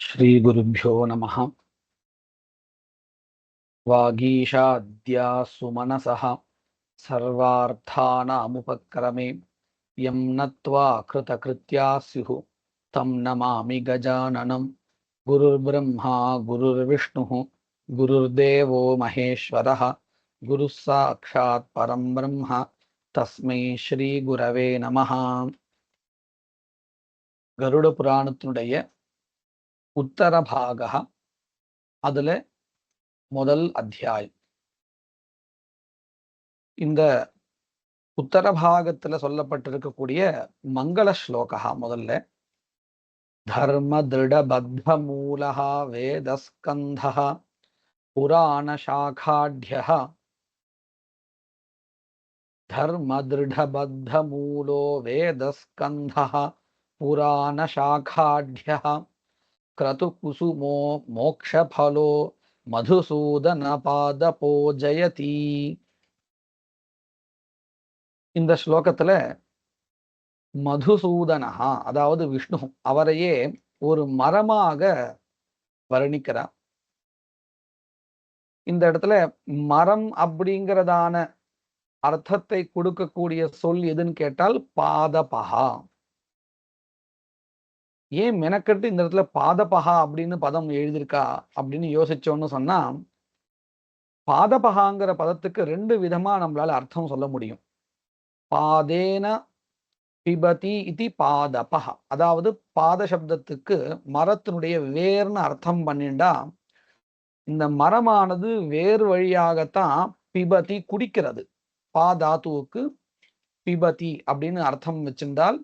श्रीगुरुभ्यो नमः। वागीशाद्या सुमनसः सर्वार्थानामुपक्रमे यं नत्वा कृतकृत्या स्युः तं नमामि गजाननं। गुरुर्ब्रह्मा गुरुर्विष्णुः गुरुर्देवो महेश्वरः गुरुः साक्षात् परं ब्रह्म तस्मै श्रीगुरवे நமः. கருட புராணத்தினுடைய உத்தர பாகः, அதுல முதல் அத்தியாயம். இந்த உத்தர பாகத்துல சொல்லப்பட்டிருக்கக்கூடிய மங்கள ஸ்லோகா முதல்ல தர்ம திருட பத்த மூலஹ வேதஸ்கந்தஹ புராண சாகாட்யஹ. தர்ம திருட பத்த மூலோ வேதஸ்கந்தஹ புராண சாகாட்யஹ க்ரது குசுமோ மோக்ஷ பலோ மதுசூதன பாதபோ ஜயதி. இந்த ஸ்லோகத்துல மதுசூதனஹா, அதாவது விஷ்ணு, அவரையே ஒரு மரமாக வர்ணிக்கிறார். இந்த இடத்துல மரம் அப்படிங்கிறதான அர்த்தத்தை கொடுக்கக்கூடிய சொல் எதுன்னு கேட்டால் பாதபகா. ஏன் மெனக்கட்டு இந்த இடத்துல பாதபகா அப்படின்னு பதம் எழுதியிருக்கா அப்படின்னு யோசிச்சோன்னு சொன்னா, பாதபகாங்கிற பதத்துக்கு ரெண்டு விதமா நம்மளால அர்த்தம் சொல்ல முடியும். பாதேன பிபதி இதி பாதபஹ, அதாவது பாத சப்தத்துக்கு மரத்தினுடைய வேர்னு அர்த்தம் பண்ணிண்டா, இந்த மரமானது வேர் வழியாகத்தான் பிபதி குடிக்கிறது. பாதாத்துவுக்கு பிபதி அப்படின்னு அர்த்தம் வச்சிருந்தால்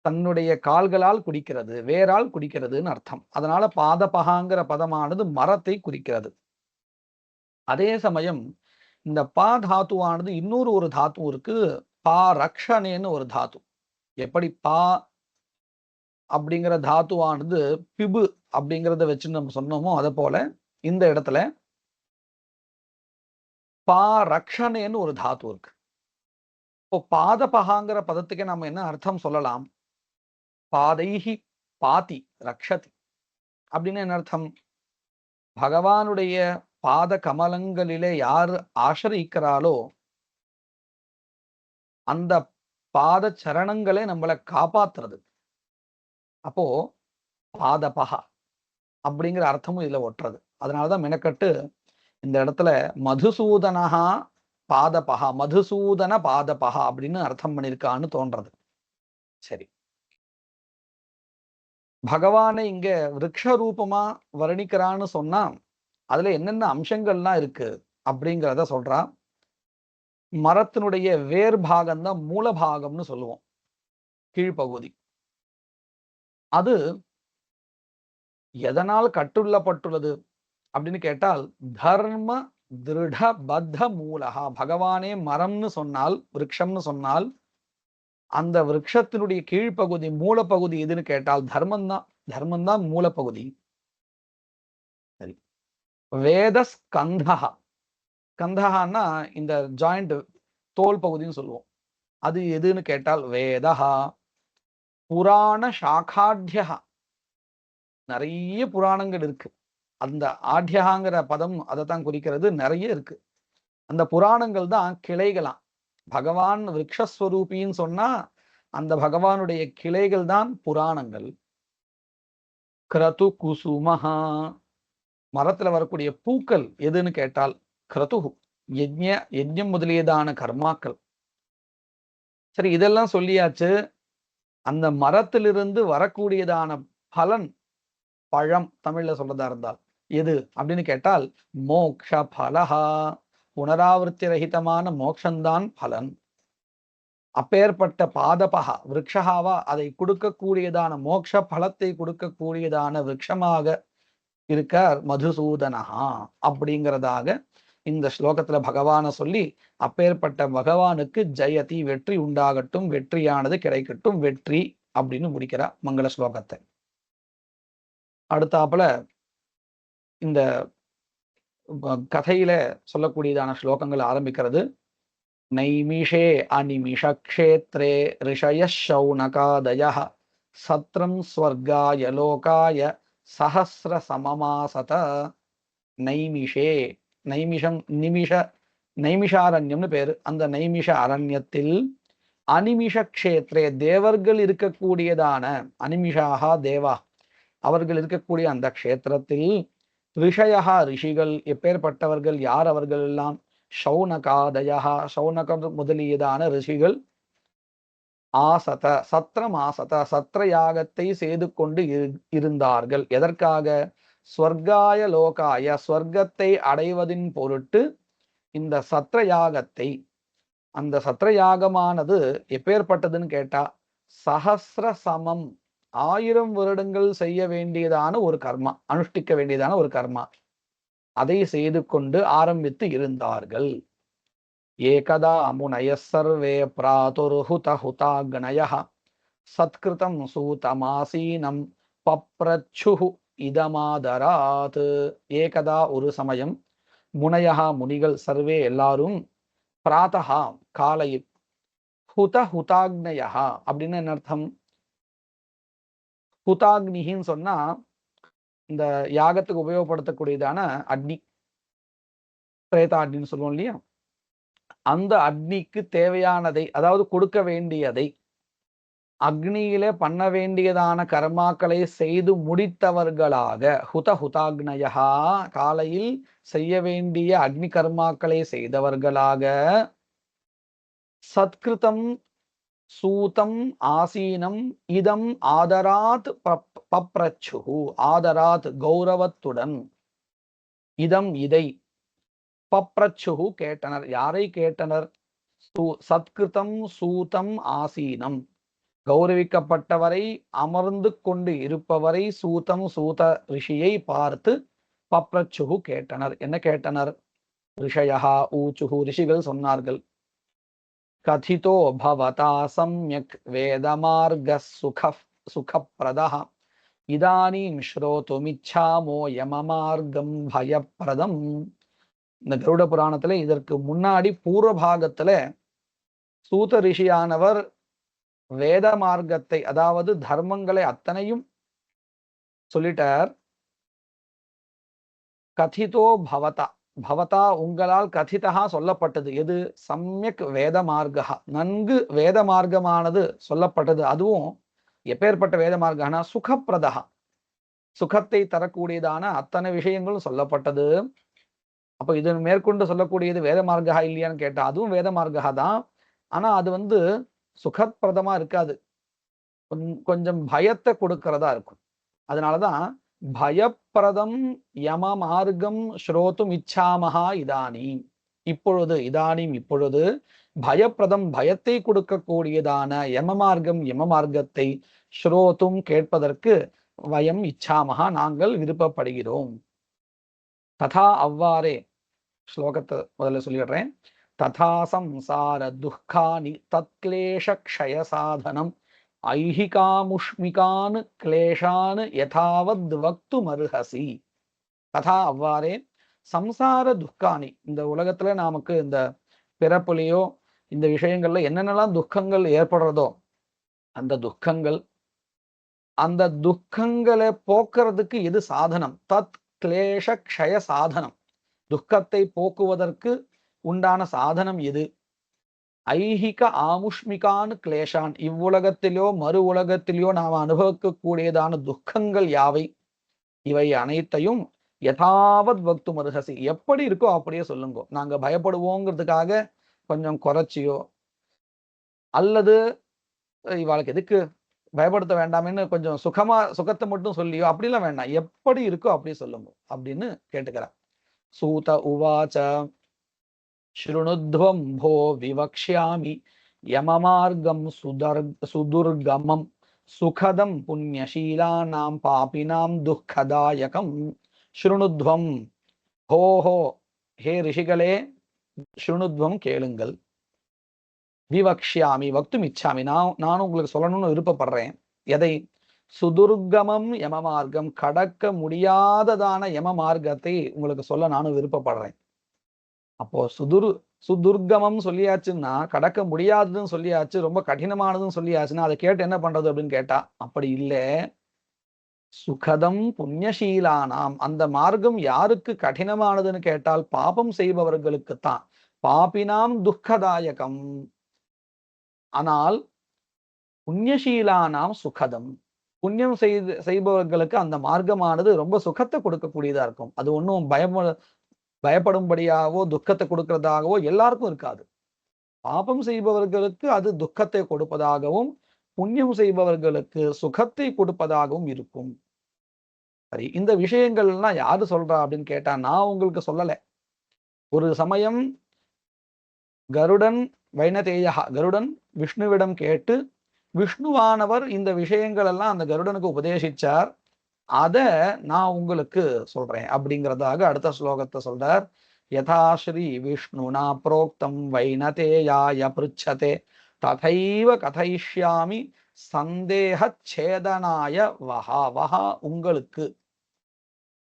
தன்னுடைய கால்களால் குடிக்கிறது, வேரால் குடிக்கிறதுன்னு அர்த்தம். அதனால பாதபகாங்கிற பதமானது மரத்தை குறிக்கிறது. அதே சமயம் இந்த பா தாத்துவானது இன்னொரு ஒரு தாத்து இருக்கு, பா ரக்ஷனேன்னு ஒரு தாத்து. எப்படி பா அப்படிங்கிற தாத்துவானது பிபு அப்படிங்கிறத வச்சு நம்ம சொன்னோமோ அதை போல இந்த இடத்துல பா ரக்ஷனேன்னு ஒரு தாத்து இருக்கு. இப்போ பாதபகாங்கிற பதத்துக்கே நம்ம என்ன அர்த்தம் சொல்லலாம்? பாதைஹி பாதி ரக்ஷதி அப்படின்னு என்ன அர்த்தம்? பகவானுடைய பாத கமலங்களிலே யார் ஆசிரியிக்கிறாளோ அந்த பாத சரணங்களே நம்மளை காப்பாத்துறது. அப்போ பாதபகா அப்படிங்கிற அர்த்தமும் இதுல ஒட்டுறது. அதனாலதான் மெனக்கட்டு இந்த இடத்துல மதுசூதனஹா பாதபகா, மதுசூதன பாதபகா அப்படின்னு அர்த்தம் பண்ணியிருக்கான்னு தோன்றது. சரி, பகவானை இங்க விருட்ச ரூபமா வர்ணிக்கிறான்னு சொன்னா அதுல என்னென்ன அம்சங்கள்லாம் இருக்கு அப்படிங்கிறத சொல்றா. மரத்தினுடைய வேர் பாகம் தான் மூல பாகம்னு சொல்லுவோம், கீழ்ப்பகுதி. அது எதனால் கட்டுள்ளப்பட்டுள்ளது அப்படின்னு கேட்டால் தர்ம திருட பத்த மூலகா. பகவானே மரம்னு சொன்னால், விருட்சம்னு சொன்னால், அந்த விருட்சத்தினுடைய கீழ்ப்பகுதி மூலப்பகுதி எதுன்னு கேட்டால் தர்மம்தான். தர்மம்தான் மூலப்பகுதி. சரி, வேத ஸ்கந்தஹா. ஸ்கந்தஹான்னா இந்த ஜாயிண்ட் தோல் பகுதின்னு சொல்லுவோம். அது எதுன்னு கேட்டால் வேதஹா. புராண சாகாட்யஹா, நிறைய புராணங்கள் இருக்கு. அந்த ஆட்யகாங்கிற பதம் அதைத்தான் குறிக்கிறது. நிறைய இருக்கு. அந்த புராணங்கள் தான் கிளைகளாம். பகவான் விருட்சஸ்வரூபின்னு சொன்னா அந்த பகவானுடைய கிளைகள் தான் புராணங்கள். கிரது குசுமஹா, மரத்துல வரக்கூடிய பூக்கள் எதுன்னு கேட்டால் கிரது, யஜ்யம் முதலியதான கர்மாக்கள். சரி, இதெல்லாம் சொல்லியாச்சு. அந்த மரத்திலிருந்து வரக்கூடியதான பலன், பழம் தமிழ்ல சொல்றதா இருந்தால் எது அப்படின்னு கேட்டால் மோக்ஷ பலஹா. புனராவர்த்தி ரஹிதமான மோக்ஷந்தான் பலன். அப்பேற்பட்ட பாதபகா விருட்சகாவா, அதை கொடுக்கக்கூடியதான மோக்ஷ பலத்தை கொடுக்கக்கூடியதான விருட்சமாக இருக்கார் மதுசூதனஹா அப்படிங்கிறதாக இந்த ஸ்லோகத்துல பகவான சொல்லி, அப்பேற்பட்ட பகவானுக்கு ஜெயதி, வெற்றி உண்டாகட்டும், வெற்றியானது கிடைக்கட்டும், வெற்றி அப்படின்னு முடிக்கிறார் மங்கள ஸ்லோகத்தை. அடுத்தாப்புல இந்த கதையில சொல்லக்கூடியதான ஸ்லோகங்கள் ஆரம்பிக்கிறது. நைமிஷே அனிமிஷ க்ஷேத்ரே ரிஷய சௌனகாதய சத்ரம் ஸ்வர்காய லோகாய சஹஸ்ர சமமாசத நைமிஷே. நைமிஷம் நைமிஷாரண்யம்னு பேரு. அந்த நைமிஷ அரண்யத்தில் அனிமிஷ க்ஷேத்ரே தேவர்கள் இருக்கக்கூடியதான அனிமிஷாகா தேவா அவர்கள் இருக்கக்கூடிய அந்த க்ஷேத்திரத்தில் ரிஷயா ரிஷிகள் எப்பேற்பட்டவர்கள் யார் அவர்கள் எல்லாம் சௌனகாதயா சௌனகம் முதலியதான ரிஷிகள் ஆசத சத்திரம் ஆசத சத்திர யாகத்தை செய்து கொண்டு இருந்தார்கள். எதற்காக? ஸ்வர்காய லோகாய ஸ்வர்க்கத்தை அடைவதின் பொருட்டு இந்த சத்திர யாகத்தை, அந்த சத்திர யாகமானது எப்பேற்பட்டதுன்னு கேட்டா சஹஸ்ர சமம் 1000 வருடங்கள் செய்ய வேண்டியதான ஒரு கர்மா, அனுஷ்டிக்க வேண்டியதான ஒரு கர்மா, அதை செய்து கொண்டு ஆரம்பித்து இருந்தார்கள். ஏகதா முனய சர்வே பிராதுர்ஹுத ஹுதாக்னயः சத்கிருதம் சூதமாசீனம் பப்ரச்சுஹு இதமாதராத். ஏகதா ஒரு சமயம், முனையா முனிகள், சர்வே எல்லாரும், பிராத்தஹா காலையில், ஹுதாக்னயா அப்படின்னு என்ன அர்த்தம்? ஹுதாக்னின்னு சொன்னா இந்த யாகத்துக்கு உபயோகப்படுத்தக்கூடியதான அக்னி, பிரேதா அக்னின்னு சொல்லுவோம் இல்லையா, அந்த அக்னிக்கு தேவையானதை, அதாவது கொடுக்க வேண்டியதை, அக்னியில பண்ண வேண்டியதான கர்மாக்களை செய்து முடித்தவர்களாக, ஹுதாக்னயா காலையில் செய்ய வேண்டிய அக்னி கர்மாக்களை செய்தவர்களாக, சத்கிருதம் சூதம் ஆசீனம் இதம் ஆதராத் பப்ரச்சுஹு ஆதராத் கௌரவத்துடன், இதம் இதை, பப்ரச்சுஹு கேட்டனர். யாரை கேட்டனர்? சத்கிருதம் சூதம் ஆசீனம் கௌரவிக்கப்பட்டவரை, அமர்ந்து கொண்டு இருப்பவரை, சூதம் சூத ரிஷியை பார்த்து பப்ரச்சுஹு கேட்டனர். என்ன கேட்டனர்? ரிஷயா ஊச்சுஹு ரிஷிகள் சொன்னார்கள், கதிதோ பவதா சம்யக் வேதமார்க சுகப்பிரதः இதானீம் ஸ்ரோதுமிச்சாமோ யமமார்க்கம் பயப்பிரதம். இந்த கருட புராணத்துல இதற்கு முன்னாடி பூர்வ பாகத்துல சூத ரிஷியானவர் வேத மார்க்கத்தை, அதாவது தர்மங்களை அத்தனையும் சொல்லிட்டார். கதிதோ பவதா, பவதா உங்களால், கதிதா சொல்லப்பட்டது எது? சம்யக் வேத மார்க்கா, நன்கு வேத மார்க்கமானது சொல்லப்பட்டது. அதுவும் எப்பேற்பட்ட வேத மார்க்கனா சுகப்பிரதா, சுகத்தை தரக்கூடியதான அத்தனை விஷயங்களும் சொல்லப்பட்டது. அப்ப இது மேற்கொண்டு சொல்லக்கூடியது வேத மார்க்கா இல்லையான்னு கேட்டா அதுவும் வேத மார்க்கா தான். ஆனா அது சுகப்பிரதமா இருக்காது, கொஞ்சம் பயத்தை கொடுக்கிறதா இருக்கும். அதனாலதான் பயப்பிரதம் யம மார்க்கம் ஸ்ரோத்தும் இச்சாமஹா இதானீம், இப்பொழுது, இதானீம் இப்பொழுது, பயப்பிரதம் பயத்தை கொடுக்கக்கூடியதான யம மார்க்கம் யம மார்க்கத்தை, ஸ்ரோத்தும் கேட்பதற்கு, வயம் இச்சாமஹா நாங்கள் விருப்பப்படுகிறோம். ததா அவ்வாறே, ஸ்லோகத்தை முதல்ல சொல்லிடுறேன். ததா சம்சார துக்கானி தத்க்லேஷ க்ஷய சாதனம் ஐஹிகாமுஷ்மிகான் கிளேஷான் யதாவத் வக்துமர்ஹசி. ததா அவ்வாறே, சம்சார துக்கானி, இந்த உலகத்துல நமக்கு இந்த பிறப்புலையோ இந்த விஷயங்கள்ல என்னென்னலாம் துக்கங்கள் ஏற்படுறதோ அந்த துக்கங்களை போக்குறதுக்கு எது சாதனம்? தத் கிளேஷ க்ஷய சாதனம், துக்கத்தை போக்குவதற்கு உண்டான சாதனம் எது? ஐஹிக ஆமுஷ்மிகான் கிளேஷான், இவ்வுலகத்திலோ மறு உலகத்திலோ நாம் அனுபவிக்கக்கூடியதான துக்கங்கள் யாவை? இவை அனைத்தையும் யதாவத் பக்து மருகசி, எப்படி இருக்கோ அப்படியே சொல்லுங்க. நாங்க பயப்படுவோங்கிறதுக்காக கொஞ்சம் குறைச்சியோ, அல்லது இவாளுக்கு எதுக்கு பயப்படுத்த வேண்டாம்னு கொஞ்சம் சுகத்தை மட்டும் சொல்லியோ அப்படிலாம் வேண்டாம், எப்படி இருக்கோ அப்படி சொல்லுங்க அப்படின்னு கேட்டுக்கிறேன். சூத உவாச்ச ஸ்ருணுத்வம் போ விவக்ஷ்யாமி யமமார்க்கம் சுதுர்கமம் சுகதம் புண்ணியசீலானாம் பாபினாம் துக்கதாயகம். ஸ்ருணுத்வம், ஹோஹோ ஹே ரிஷிகளே, ஸ்ருணுத்வம் கேளுங்கள், விவக்ஷ்யாமி வக்தும் இச்சாமி நான் உங்களுக்கு சொல்லணும்னு விருப்பப்படுறேன். எதை? சுதுர்கமம் யம மார்க்கம், கடக்க முடியாததான யம மார்க்கத்தை உங்களுக்கு சொல்ல நானும் விருப்பப்படுறேன். அப்போ சுதுர்கமம் சொல்லியாச்சுன்னா கடக்க முடியாததுன்னு சொல்லியாச்சு, ரொம்ப கடினமானதுன்னு சொல்லியாச்சுன்னா அதை கேட்டு என்ன பண்றது அப்படின்னு கேட்டா, அப்படி இல்லை, சுகதம் புண்ணியசீலானாம். அந்த மார்க்கம் யாருக்கு கடினமானதுன்னு கேட்டால் பாபம் செய்பவர்களுக்குத்தான். பாபினாம் துக்கதாயகம். ஆனால் புண்ணியசீலானாம் சுகதம். புண்ணியம் செய்பவர்களுக்கு அந்த மார்க்கமானது ரொம்ப சுகத்தை கொடுக்கக்கூடியதா இருக்கும். அது ஒன்றும் பயப்படும்படியாகவோ துக்கத்தை கொடுக்கிறதாகவோ எல்லாருக்கும் இருக்காது. பாபம் செய்பவர்களுக்கு அது துக்கத்தை கொடுப்பதாகவும் புண்ணியம் செய்பவர்களுக்கு சுகத்தை கொடுப்பதாகவும் இருக்கும். சரி, இந்த விஷயங்கள்லாம் யாரு சொல்றா அப்படின்னு கேட்டா நான் உங்களுக்கு சொல்லல. ஒரு சமயம் கருடன் கருடன் விஷ்ணுவிடம் கேட்டு விஷ்ணுவானவர் இந்த விஷயங்கள் எல்லாம் அந்த கருடனுக்கு உபதேசிச்சார். அத நான் உங்களுக்கு சொல்றேன் அப்படிங்கிறதாக அடுத்த ஸ்லோகத்தை சொல்றார். யதாஸ்ரீ விஷ்ணுனா புரோக்தம் வைனதேயாய பிருச்சதே ததைவ கதைஷ்யாமி சந்தேக சேதனாய வஹா. வஹா உங்களுக்கு.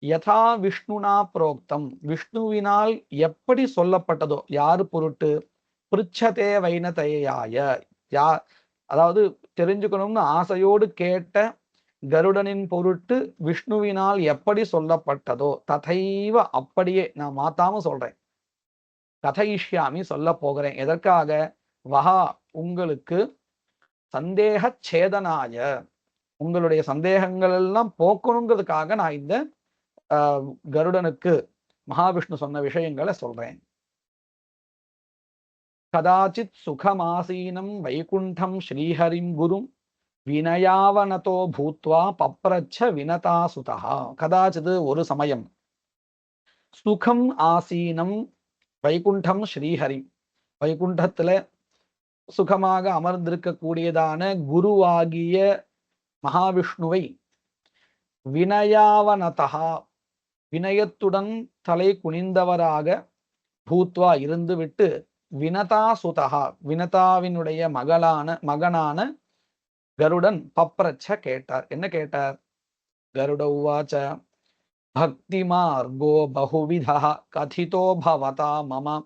யதா விஷ்ணுனா புரோக்தம் விஷ்ணுவினால் எப்படி சொல்லப்பட்டதோ யாரு பொருட்டு? பிருச்சதே வைனதேயாய அதாவது தெரிஞ்சுக்கணும்னு ஆசையோடு கேட்ட கருடனின் பொருட்டு விஷ்ணுவினால் எப்படி சொல்லப்பட்டதோ ததைவ அப்படியே நான் மாத்தாம சொல்றேன். கதைஷ்யாமி சொல்ல போகிறேன். எதற்காக? வஹா உங்களுக்கு சந்தேக சேதனாய உங்களுடைய சந்தேகங்கள் எல்லாம் போக்கணுங்கிறதுக்காக நான் இந்த கருடனுக்கு மகாவிஷ்ணு சொன்ன விஷயங்களை சொல்றேன். கதாச்சித் சுகமாசீனம் வைகுண்டம் ஸ்ரீஹரிம் குரும் வினயாவனதோ பூத்வா பப்ரச்ச வினதாசுதா. கதாச்சித் ஒரு சமயம் சுகம் ஆசீனம் வைகுண்டம் ஸ்ரீஹரி வைகுண்டத்துல சுகமாக அமர்ந்திருக்கக்கூடியதான குருவாகிய மகாவிஷ்ணுவை வினயாவனதா வினயத்துடன் தலை குனிந்தவராக பூத்வா இருந்துவிட்டு வினதாசுதா வினதாவினுடைய மகனான கருடன் பப்ரச்ச கேட்டார். என்ன கேட்டார்? கருட உவாச்ச பக்தி மார்கோ பகுவிதா கதிதோ பவதா மம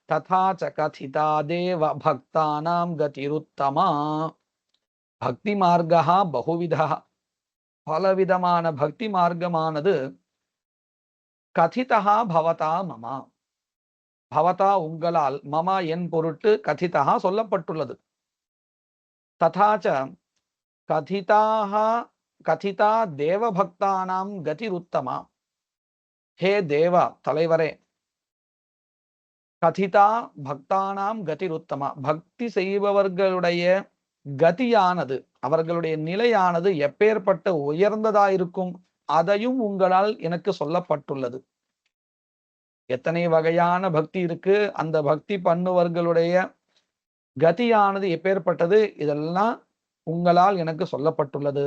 ததா ச கதிதா தேவ பக்தானாம் கதிருத்தமா. பக்தி மார்கா பகுவிதா பலவிதமான பக்தி மார்க்கமானது கதிதா பவதா மம பவதா உங்களால் மம என் பொருட்டு கதிதா சொல்லப்பட்டுள்ளது. ததாச்ச கதிதா தேவபக்தானாம் கதிருத்தமா. ஹே தேவா தலைவரே, கதிதா பக்தானாம் கதிருத்தமா பக்தி செய்பவர்களுடைய கதியானது அவர்களுடைய நிலையானது எப்பேற்பட்ட உயர்ந்ததாயிருக்கும் அதையும் உங்களால் எனக்கு சொல்லப்பட்டுள்ளது. எத்தனை வகையான பக்தி இருக்கு, அந்த பக்தி பண்ணுவர்களுடைய கதியானது எப்பேற்பட்டது, இதெல்லாம் உங்களால் எனக்கு சொல்லப்பட்டுள்ளது.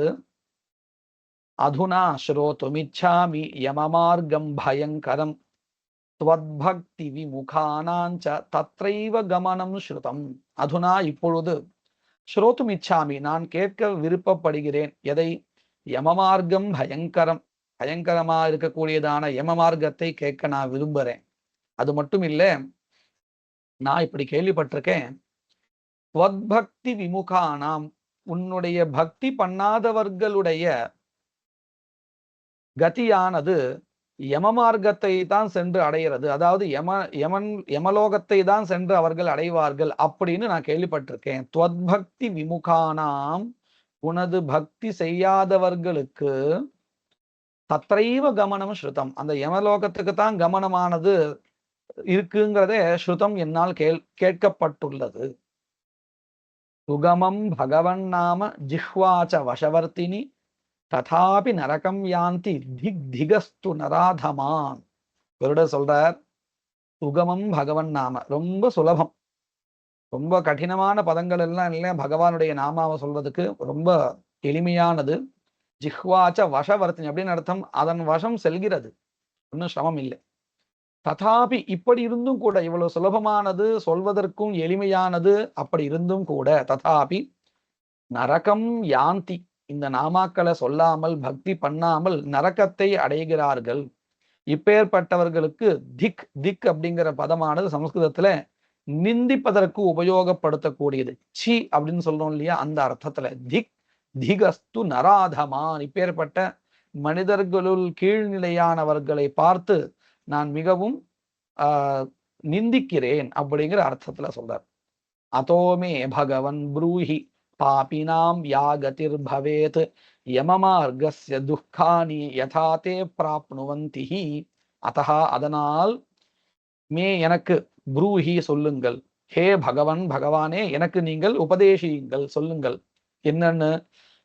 அதுனா ஸ்ரோதுமிச்சாமி யமமார்க்கம் பயங்கரம் த்வத்பக்தி விமுகானாஞ்ச தத்ரைவ கமனம் ஸ்ருதம். அதுனா இப்பொழுது ஸ்ரோதுமிச்சாமி நான் கேட்க விருப்பப்படுகிறேன். எதை? யமமார்க்கம் பயங்கரம் பயங்கரமா இருக்கக்கூடியதான யமமார்க்கத்தை கேட்க நான் விரும்புறேன். அது மட்டும் இல்ல, நான் இப்படி கேள்விப்பட்டிருக்கேன். த்வத்பக்தி விமுகானாம் உன்னுடைய பக்தி பண்ணாதவர்களுடைய கதியானது யமமார்க்கத்தை தான் சென்று அடைகிறது. அதாவது யமலோகத்தை தான் சென்று அவர்கள் அடைவார்கள் அப்படின்னு நான் கேள்விப்பட்டிருக்கேன். த்வத்பக்தி விமுகானாம் உனது பக்தி செய்யாதவர்களுக்கு தத்ரைவ கமனம் ஸ்ருதம் அந்த யமலோகத்துக்கு தான் கமனமானது இருக்குங்கிறதே ஸ்ருதம் என்னால் கேட்கப்பட்டுள்ளது. சுகமம் பகவன் நாம ஜிஹ்வாச்ச வசவர்த்தினி ததாபி நரகம் யாந்தி திகஸ்து நராதமான். கருடர் சொல்றார், சுகமம் பகவன் நாம ரொம்ப சுலபம், ரொம்ப கடினமான பதங்கள் எல்லாம் இல்லை. பகவானுடைய நாமாவை சொல்றதுக்கு ரொம்ப எளிமையானது. ஜிஹ்வாச்ச வசவர்த்தினி அப்படின்னு அர்த்தம், அதன் வசம் செல்கிறது, ஒன்றும் சிரமம் இல்லை. ததாபி இப்படி இருந்தும் கூட, இவ்வளவு சுலபமானது, சொல்வதற்கும் எளிமையானது, அப்படி இருந்தும் கூட ததாபி நரகம் யாந்தி இந்த நாமாக்களை சொல்லாமல் பக்தி பண்ணாமல் நரக்கத்தை அடைகிறார்கள். இப்பேற்பட்டவர்களுக்கு திக் திக் அப்படிங்கிற பதமானது சமஸ்கிருதத்துல நிந்திப்பதற்கு உபயோகப்படுத்தக்கூடியது. சி அப்படின்னு சொல்றோம் இல்லையா, அந்த அர்த்தத்துல திக் திகஸ்து நராதமான் இப்பேற்பட்ட மனிதர்களுள் கீழ்நிலையானவர்களை பார்த்து நான் மிகவும் நிந்திக்கிறேன் அப்படிங்கிற அர்த்தத்துல சொல்றார். அதோமே பகவன் ப்ரூஹி பாபினாம் யாகதிர் பவேத் யமமார்கஸ்ய துக்கானி யதா தே பிராப்னுவந்திஹி. அதஹா அதனால், மே எனக்கு, ப்ரூஹி சொல்லுங்கள், ஹே பகவன் பகவானே எனக்கு நீங்கள் உபதேசியுங்கள், சொல்லுங்கள். என்னன்னு?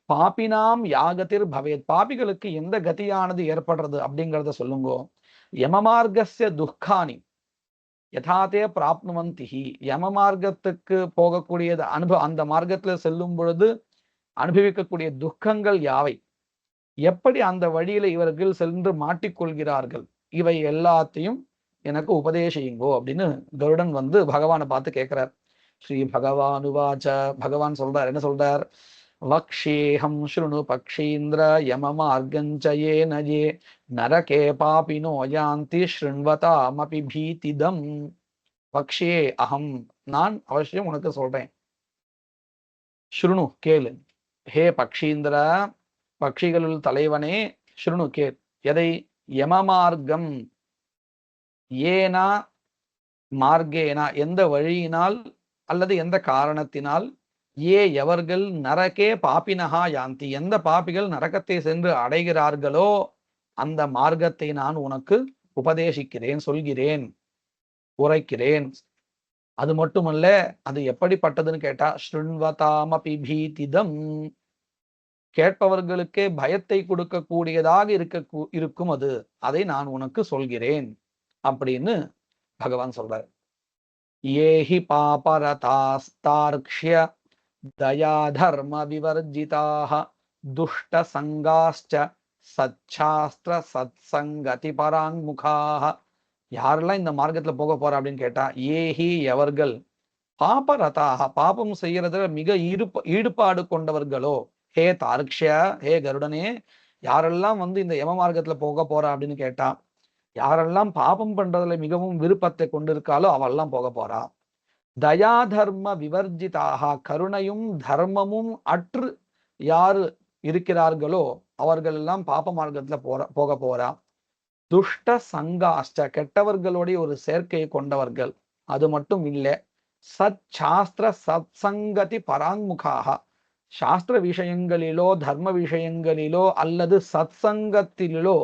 பாபினாம் யாகதிர் பவேத், பாபிகளுக்கு எந்த கதியானது ஏற்படுறது அப்படிங்கிறத சொல்லுங்கோ. யமமார்கஸ்ய துக்கானி யதாதே பிராப்னுவந்திஹி, யம மார்க்கத்துக்கு போகக்கூடியது அந்த மார்க்கத்துல செல்லும் பொழுது அனுபவிக்கக்கூடிய துக்கங்கள் யாவை, எப்படி அந்த வழியில இவர்கள் சென்று மாட்டிக்கொள்கிறார்கள், இவை எல்லாத்தையும் எனக்கு உபதேசியுங்கோ அப்படின்னு கருடன் பகவானை பார்த்து கேட்கிறார். ஸ்ரீ பகவானுவாச்ச, பகவான் சொல்றார், என்ன சொல்றார்? வக்ஷேஹம் ஸ்ருணு பக்ஷீந்திர யமமார்கஞ்சயே நயே நரகே பாபினோ யாந்தி ஸ்ருண்வதாமபி பீதிதம். வக்ஷே அகம், நான் அவசியம் உனக்கு சொல்றேன். ஸ்ருணு கேளு. ஹே பக்ஷீந்திர, பக்ஷிகளுள் தலைவனே, ஸ்ருணு கேள். எதை? யமமார்க்கம், ஏனா மார்க்கேனா எந்த வழியினால் அல்லது எந்த காரணத்தினால், ஏ எவர்கள், நரகே பாபினஹா யாந்தி எந்த பாபிகள் நரகத்தை சென்று அடைகிறார்களோ அந்த மார்க்கத்தை நான் உனக்கு உபதேசிக்கிறேன், சொல்கிறேன், உரைக்கிறேன். அது மட்டுமல்ல, அது எப்படிப்பட்டதுன்னு கேட்டா, ஸ்ருண்வதாமபி பீதிதம், கேட்பவர்களுக்கே பயத்தை கொடுக்கக்கூடியதாக இருக்கும் அது, அதை நான் உனக்கு சொல்கிறேன் அப்படின்னு பகவான் சொல்றார். ஏஹி பாபரதாஸ்தார்க்ஷ்ய தயா தர்ம விவர்ஜிதாக துஷ்ட சங்காஸ்ச சச்சாஸ்திர சத்சங்கதி பராங்முகாக. யாரெல்லாம் இந்த மார்க்கத்துல போக போறா அப்படின்னு கேட்டா, ஏஹி எவர்கள், பாபரதாக பாபம் செய்யறதுல மிக ஈடுபாடு கொண்டவர்களோ, ஹே தார்க்ஷ்ய, ஹே கருடனே, யாரெல்லாம் இந்த யம மார்க்கத்துல போக போறா அப்படின்னு கேட்டா, யாரெல்லாம் பாபம் பண்றதுல மிகவும் விருப்பத்தை கொண்டிருக்காளோ அவெல்லாம் போக போறா. தயா தர்ம விவர்ஜிதாக, கருணையும் தர்மமும் அற்று யாரு இருக்கிறார்களோ அவர்கள் எல்லாம் பாப மார்க்கத்துல போக போறா. துஷ்ட சங்காஷ்ட, கெட்டவர்களுடைய ஒரு சேர்க்கையை கொண்டவர்கள். அது மட்டும் இல்லை, சச்சாஸ்திர சத்சங்கதி பராங்முகாக, சாஸ்திர விஷயங்களிலோ தர்ம விஷயங்களிலோ அல்லது சத்சங்கத்திலோ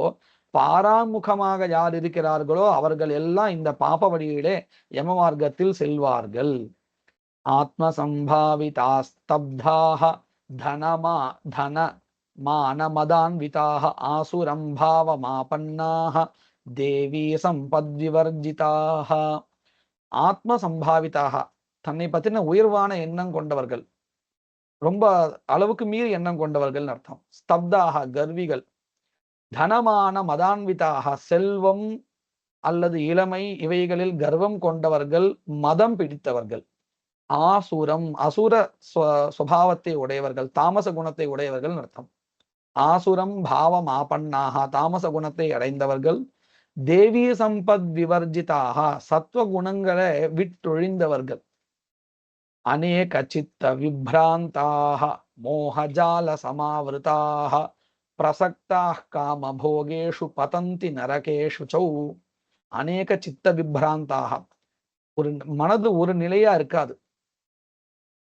பாராமுகமாக யார் இருக்கிறார்களோ அவர்கள் எல்லாம் இந்த பாப வழியிலே யம மார்க்கத்தில் செல்வார்கள். ஆத்ம சம்பாவிதாஸ்தப்தாக தனமா தன மானமதான்விதாக ஆசுரம்பாவ மாபன்னாக தேவி சம்பத்விவர்ஜிதாக. ஆத்ம சம்பாவிதாக, தன்னை பற்றின உயர்வான எண்ணம் கொண்டவர்கள், ரொம்ப அளவுக்கு மீறி எண்ணம் கொண்டவர்கள் அர்த்தம். ஸ்தப்தாக, கர்விகள். தனமான மதான்விதாக, செல்வம் அல்லது இளமை இவைகளில் கர்வம் கொண்டவர்கள், மதம் பிடித்தவர்கள். ஆசுரம், அசுர சுபாவத்தை உடையவர்கள், தாமச குணத்தை உடையவர்கள் அர்த்தம். ஆசுரம் பாவம் ஆபன்னாக, தாமச குணத்தை அடைந்தவர்கள். தேவி சம்பத் விவர்ஜிதாக, சத்துவ குணங்களை விட்டொழிந்தவர்கள். அநேக சித்த விப்ராந்தாக மோகஜால சமாவிருதாக பிரசக்தாக காம போகேஷு பதந்தி நரகேஷு சௌ. அநேக சித்த விப்ராந்தாக, ஒரு மனது ஒரு நிலையா இருக்காது,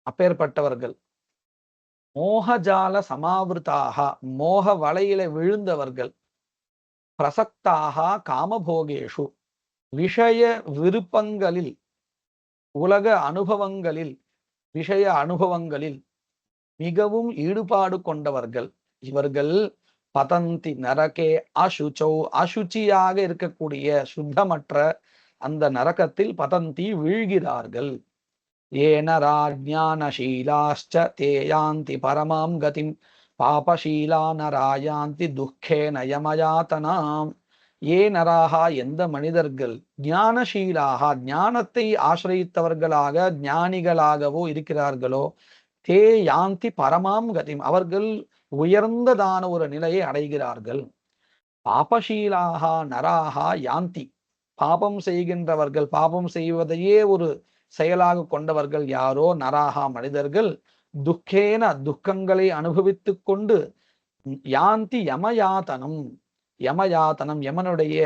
அப்பேற்பட்டவர்கள். மோகஜால சமாவிருத்தாக, மோக வலையில விழுந்தவர்கள். பிரசக்தாக காமபோகேஷு, விஷய விருப்பங்களில், உலக அனுபவங்களில், விஷய அனுபவங்களில் மிகவும் ஈடுபாடு கொண்டவர்கள். இவர்கள் பதந்தி நரகே அசுச்சௌ, அசுச்சியாக இருக்கக்கூடிய சுத்தமற்ற அந்த நரகத்தில் பதந்தி வீழ்கிறார்கள். ஏன ராஜ்ஞானசீலாஸ்ச தே யாந்தி பரமாம் கதிம் பாபசீலா நராயாந்தி துக்கேன யமயாதனாம். ஏ நராகா, எந்த மனிதர்கள், ஞானசீலாக ஞானத்தை ஆசிரியத்தவர்களாக ஞானிகளாகவோ இருக்கிறார்களோ, தே யாந்தி பரமாம் கதிம் அவர்கள் உயர்ந்ததான ஒரு நிலையை அடைகிறார்கள். பாபசீலாக நராகா யாந்தி, பாபம் செய்கின்றவர்கள், பாபம் செய்வதையே ஒரு செயலாக கொண்டவர்கள் யாரோ, நராகா மனிதர்கள், துக்கேன துக்கங்களை அனுபவித்து கொண்டு யாந்தி யமயாதனம், யமயாதனம் யமனுடைய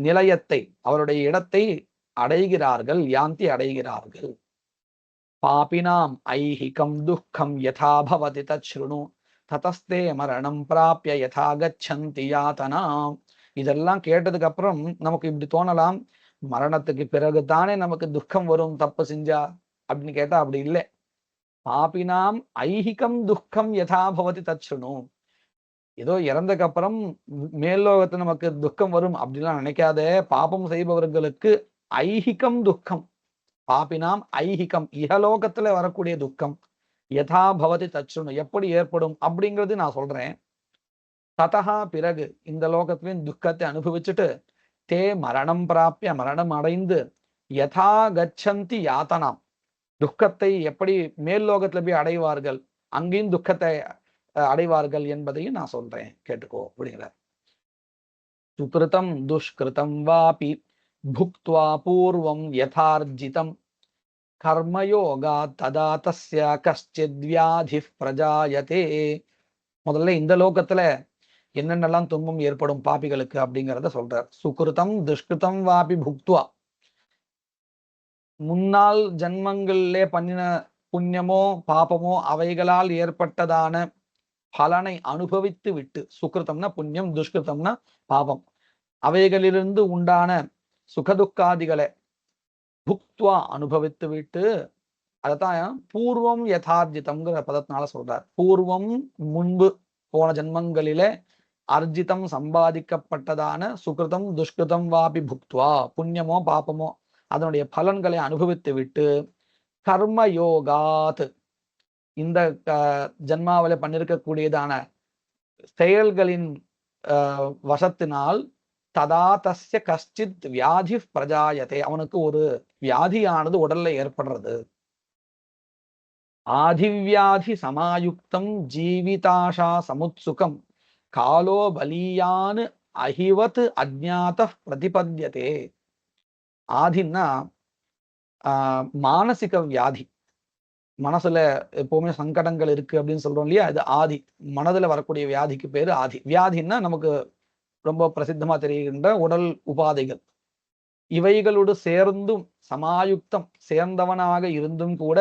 நிலையத்தை, அவருடைய இடத்தை அடைகிறார்கள். யாந்தி அடைகிறார்கள். பாபினாம் ஐஹிகம் துக்கம் யதா பவதி தச்ருணு ததஸ்தே மரணம் பிராப்ய யதா கச்சந்தி யாதனாம். இதெல்லாம் கேட்டதுக்கு அப்புறம் நமக்கு இப்படி தோணலாம், மரணத்துக்கு பிறகுதானே நமக்கு துக்கம் வரும் தப்பு செஞ்சா அப்படின்னு கேட்டா அப்படி இல்லை. பாபினாம் ஐஹிகம் துக்கம் யதா பவதி தச்ருணு. ஏதோ இறந்ததுக்கு அப்புறம் மேல்லோகத்துல நமக்கு துக்கம் வரும் அப்படிலாம் நினைக்காத. பாபம் செய்பவர்களுக்கு ஐஹிகம் துக்கம், பாபினாம் ஐஹிகம் இகலோகத்துல வரக்கூடிய துக்கம் யதா பவதி தச்சுணு எப்படி ஏற்படும் அப்படிங்கிறது நான் சொல்றேன். ததா பிறகு இந்த லோகத்திலையும் துக்கத்தை அனுபவிச்சுட்டு தே மரணம் பிராப்பிய மரணம் அடைந்து யதா கச்சந்தி யாத்தனாம் துக்கத்தை எப்படி மேல் லோகத்துல போய் அடைவார்கள், அங்கேயும் துக்கத்தை அடைவார்கள் என்பதையும் நான் சொல்றேன், கேட்டுக்கோ அப்படிங்கிற. சுகிருதம் துஷ்கிருதம் வாபி புக்த்வா பூர்வம் யதார்ஜிதம் கர்மயோகா ததா தஸ்ய கஷ்டித் வியாதி பிரஜாயதே. முதல்ல இந்த லோகத்துல என்னென்னலாம் துன்பம் ஏற்படும் பாபிகளுக்கு அப்படிங்கிறத சொல்றார். சுகிருதம் துஷ்கிருதம் வாபி புக்த்வா, முன்னாள் ஜன்மங்களிலே பண்ணின புண்ணியமோ பாபமோ அவைகளால் ஏற்பட்டதான பலனை அனுபவித்து விட்டு, சுகிருத்தம்னா புண்ணியம், துஷ்கிருத்தம்னா பாபம், அவைகளிலிருந்து உண்டான சுகதுக்காதிகளை புக்த்வா அனுபவித்து விட்டு, அதைத்தான் பூர்வம் யதார்ஜிதம்ங்கிற பதத்தினால சொல்றார். பூர்வம் முன்பு போன ஜன்மங்களிலே அர்ஜிதம் சம்பாதிக்கப்பட்டதான சுகிருதம் துஷ்கிருதம் வாபி புக்த்வா, புண்ணியமோ பாபமோ அதனுடைய பலன்களை அனுபவித்து விட்டு கர்மயோகாத், இந்த ஜன்மாவில பண்ணிருக்கக்கூடியதான செயல்களின் வசத்தினால் ததா தஸ்ய கஷ்டித் வியாதி பிரஜாயத்தை, அவனுக்கு ஒரு வியாதியானது உடல்ல ஏற்படுறது. ஆதிவியாதி சமாயுக்தம் ஜீவிதாஷா சமுத்சுகம் காலோ பலியான் அஹிவத் அஜ்ஞாத பிரதிபத்யதே. ஆதின்னா மானசிக வியாதி, மனசுல எப்பவுமே சங்கடங்கள் இருக்கு அப்படின்னு சொல்றோம் இல்லையா, அது ஆதி, மனதுல வரக்கூடிய வியாதிக்கு பேரு ஆதி. வியாதின்னா நமக்கு ரொம்ப பிரசித்தமா தெரிகின்ற உடல் உபாதைகள், இவைகளோடு சேர்ந்தும் சமாயுக்தம் சேர்ந்தவனாக இருந்தும் கூட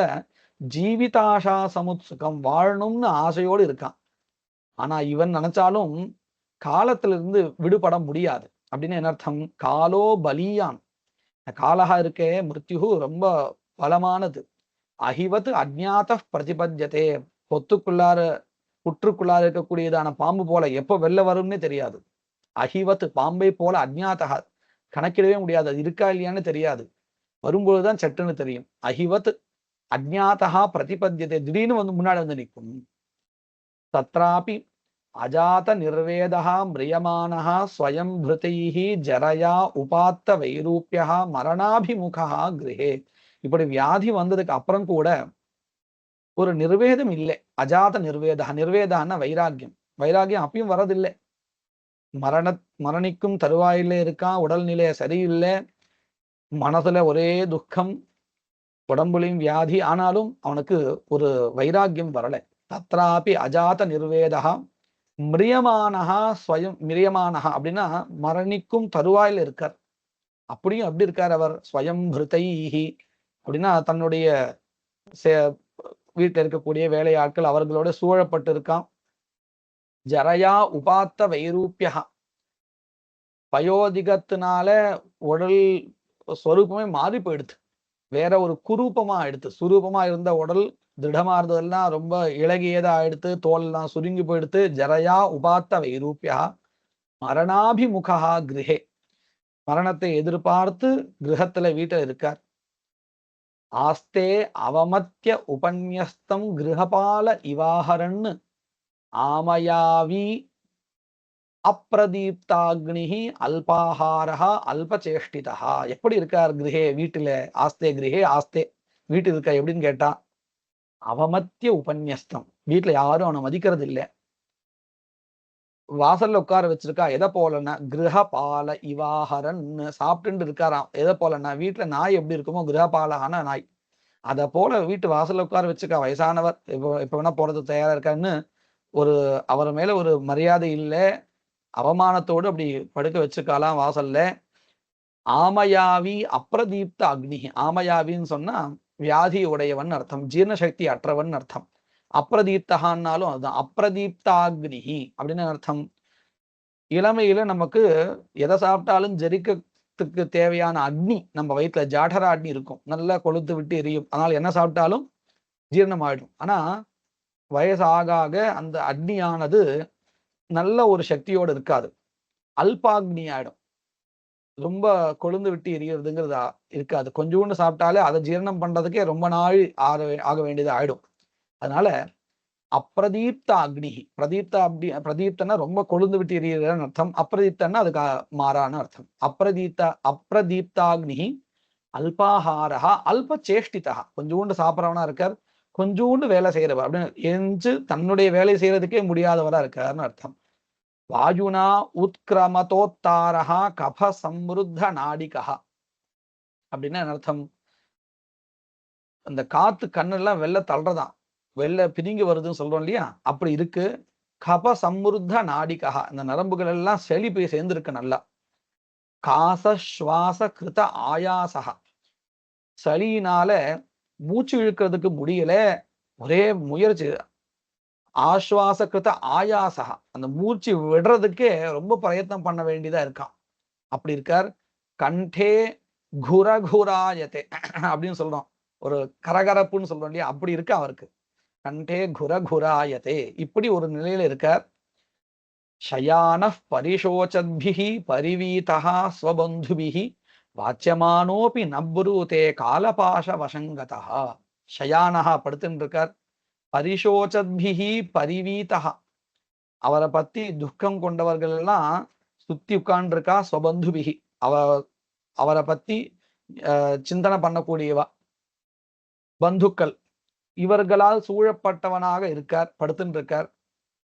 ஜீவிதாஷா சமுத்சுகம் வாழணும்னு ஆசையோடு இருக்கான். ஆனா இவன் நினைச்சாலும் காலத்திலிருந்து விடுபட முடியாது. அப்படின்னு என்ன அர்த்தம்? காலோ பலியான், காலகா இருக்கே மிருத்யு ரொம்ப பலமானது. அஹிவத் அஜ்ஞாத பிரதிபத்யதே, பொத்துக்குள்ளார புற்றுக்குள்ளார இருக்கக்கூடியதான பாம்பு போல எப்போ வெளில வரும்னே தெரியாது. அஹிவத் பாம்பை போல அஜ்ஞாதகா, கணக்கிடவே முடியாது, அது இருக்கா இல்லையான்னு தெரியாது, வரும்பொழுதுதான் சட்டுன்னு தெரியும். அஹிவத் அஜ்ஞாதகா பிரதிபத்யதே, திடீர்னு வந்து முன்னாடி வந்து நிற்கும். தத்ராபி அஜாத நிர்வேதா மிரியமானஹா ஸ்வயம் பிருதைஹி ஜரயா உபாத்த வைரூப்பியா மரணாபிமுகா கிரகே. இப்படி வியாதி வந்ததுக்கு அப்புறம் கூட ஒரு நிர்வேதம் இல்லை. அஜாத நிர்வேதா, நிர்வேதான்னா வைராக்கியம், வைராக்கியம் அப்பயும் வரதில்லை. மரணிக்கும் தருவாயில இருக்கான், உடல்நிலை சரியில்லை, மனசுல ஒரே துக்கம், உடம்புலையும் வியாதி, ஆனாலும் அவனுக்கு ஒரு வைராக்கியம் வரலை. தத்ராபி அஜாத நிர்வேதா மிரியமானஹா ஸ்வயம், மிரியமானஹா அப்படின்னா மரணிக்கும் தருவாயில் இருக்கார். அப்படியும் அப்படி இருக்கார் அவர். ஸ்வயம் பிருதைஹி அப்படின்னா தன்னுடைய வீட்டில் இருக்கக்கூடிய வேலையாட்கள் அவர்களோட சூழப்பட்டு இருக்கான். ஜரயா உபாத்த வைரூப்பியா, வயோதிகத்தினால உடல் ஸ்வரூபமே மாறி போயிடுது, வேற ஒரு குரூபமா ஆயிடுத்து. சுரூபமா இருந்த உடல் திடமா இருந்ததெல்லாம் ரொம்ப இளகியதா ஆயிடுத்து, தோல்லாம் சுருங்கி போயிடுத்து. ஜரயா உபாத்த வைரூப்பியா மரணாபிமுகா கிரகே, மரணத்தை எதிர்பார்த்து கிரகத்துல வீட்டில் இருக்கார். ஆஸ்தே அவமத்திய உபன்யஸ்தம் கிரகபால இவாஹரன்னு ஆமயாவி அப்பிரதீப்தாக்னிஹி அல்பாஹாரஹா அல்பசேஷ்டிதா. எப்படி இருக்கார் கிரகே, வீட்டுல? ஆஸ்தே கிரகே, ஆஸ்தே வீட்டு இருக்க எப்படின்னு கேட்டா அவமத்திய உபன்யஸ்தம், வீட்டுல யாரும் அவனை மதிக்கிறது இல்லை. வாசல்ல உட்கார வச்சிருக்கா, எதை போலன்னா கிரகபால இவாஹரன்னு சாப்பிட்டு இருக்காராம். எதை போலன்னா வீட்டுல நாய் எப்படி இருக்குமோ, கிரகபாலகான நாய், அதை போல வீட்டு வாசல்ல உட்கார வச்சிருக்கா. வயசானவர், இப்ப வேணா போறது தயாரா இருக்காருன்னு ஒரு அவர் மேல ஒரு மரியாதை இல்லை, அவமானத்தோடு அப்படி படுக்க வச்சிருக்காலாம் வாசல்ல. ஆமயாவி அப்ரதீப்த அக்னி. ஆமயாவின்னு சொன்னா வியாதி உடையவன் அர்த்தம், ஜீர்ணசக்தி அற்றவன் அர்த்தம். அப்ரதீப்தகான்னாலும் அதுதான், அப்ரதீப்தாக்னி அப்படின்னு அர்த்தம். இளமையில நமக்கு எதை சாப்பிட்டாலும் ஜெரிக்கிறதுக்கு தேவையான அக்னி நம்ம வயிற்றுல ஜாடரா அக்னி இருக்கும், நல்லா கொளுத்து விட்டு எரியும். அதனால என்ன சாப்பிட்டாலும் ஜீரணம் ஆயிடும். ஆனா வயசாக ஆக அந்த அக்னியானது நல்ல ஒரு சக்தியோடு இருக்காது, அல்பாக்னி ஆயிடும். ரொம்ப கொழுந்து விட்டு எரியறதுங்கிறது இருக்காது. கொஞ்சோண்டு சாப்பிட்டாலே அதை ஜீரணம் பண்றதுக்கே ரொம்ப நாள் ஆக வேண்டியது ஆயிடும். அதனால அப்ரதீப்த அக்னி, பிரதீப்தனா ரொம்ப கொழுந்து விட்டு எரியறன்னு அர்த்தம், அப்ரதீப்தன்னா அதுக்கு மாறான அர்த்தம். அப்ரதீப்தாக்னி அல்பாஹாரா அல்ப சேஷ்டிதா, கொஞ்சோண்டு சாப்பிட்றவனா இருக்கார், கொஞ்சோண்டு வேலை செய்யறவர் அப்படின்னு எஞ்சு தன்னுடைய வேலை செய்யறதுக்கே முடியாதவரா இருக்காருன்னு அர்த்தம். வாயுனா உத்கிரமதோத்தாரஹா கப சம்ருத்த நாடிகா அப்படின்னா அர்த்தம், அந்த காத்து கண்ணெல்லாம் வெள்ள தள்ளுறதான், வெள்ள பிதுங்கி வருதுன்னு சொல்றோம் இல்லையா, அப்படி இருக்கு. கப சம்ருத்த நாடிகா, இந்த நரம்புகள் எல்லாம் செழி போய் சேர்ந்திருக்கு நல்லா. காச சுவாச கிருத ஆயாசகா, சளியினால மூச்சு இழுக்கிறதுக்கு முடியல, ஒரே முயற்சி. ஆஸ்வாச கிருத ஆயாசகா, அந்த மூச்சு விடுறதுக்கே ரொம்ப பிரயத்னம் பண்ண வேண்டியதா இருக்கான், அப்படி இருக்கார். கண்டே குரகுராயத்தே அப்படின்னு சொல்றோம், ஒரு கரகரப்புன்னு சொல்றோம் இல்லையா, அப்படி இருக்கு அவருக்கு. கண்டே குரகுராயத்தே, இப்படி ஒரு நிலையில இருக்கார். ஷயான பரிசோச்சத்பிஹி பரிவீதா ஸ்வபந்துபிஹி வாச்சியமானோபி நப்ரூதே காலபாஷ வசங்கதா. ஷயானஹா படுத்துன்னு இருக்கார், பரிசோச்சத்பிஹி பரிவீதா, அவரை பத்தி துக்கம் கொண்டவர்கள் எல்லாம் சுத்தி உட்கார்ந்துருக்கா. ஸ்வபந்துபிஹி, அவரை பத்தி சிந்தனை பண்ணக்கூடியவா, பந்துக்கள், இவர்களால் சூழப்பட்டவனாக இருக்கார், படுத்துன்னு இருக்கார்.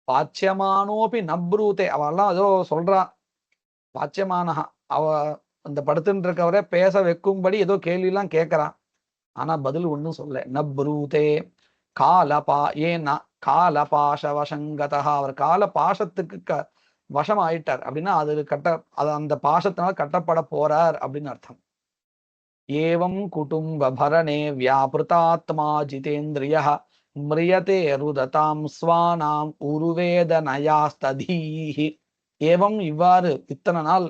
பாச்சியமானோபி நப்ரூதே, அவெல்லாம் ஏதோ சொல்றா, பாச்சியமானஹா, அவ அந்த படுத்துட்டு இருக்கவரை பேச வைக்கும்படி ஏதோ கேள்வி எல்லாம் கேட்கறான், ஆனா பதில் ஒன்றும் சொல்ல. நப்ரூதே காலபா, ஏன்னா காலபாஷ வசங்கதா, அவர் கால பாசத்துக்கு வசம் ஆயிட்டார் அப்படின்னா அது அந்த பாசத்தினால் கட்டப்பட போறார் அப்படின்னு அர்த்தம். ஏவம் குடும்ப பரணே வியாபிருதாத்மா ஜிதேந்திரியः மிரியதே ருததாம் ஸ்வானாம் உருவேதனயாஸ்ததீஹி. ஏவம், இவ்வாறு, இத்தனை நாள்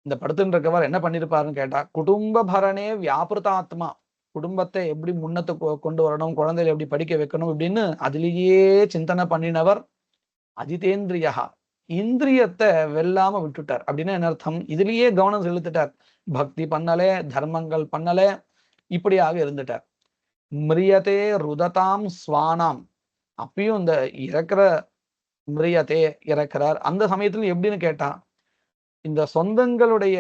இந்த படுத்துட்டு இருக்கவர் என்ன பண்ணிருப்பாருன்னு கேட்டா, குடும்ப பரணே வியாபிருதாத்மா, குடும்பத்தை எப்படி முன்னத்து கொண்டு வரணும், குழந்தைகளை எப்படி படிக்க வைக்கணும் அப்படின்னு அதிலேயே சிந்தனை பண்ணினவர். அஜிதேந்திரியா, இந்திரியத்தை வெல்லாம விட்டுட்டார் அப்படின்னா என்ன அர்த்தம், இதுலயே கவனம் செலுத்திட்டார், பக்தி பண்ணல, தர்மங்கள் பண்ணல, இப்படியாக இருந்துட்டார். மிரியதே ருததாம் ஸ்வானாம், அப்பயும் இந்த இறக்குற மிரியதே இறக்குறார். அந்த சமயத்துல எப்படின்னு கேட்டா, இந்த சொந்தங்களுடைய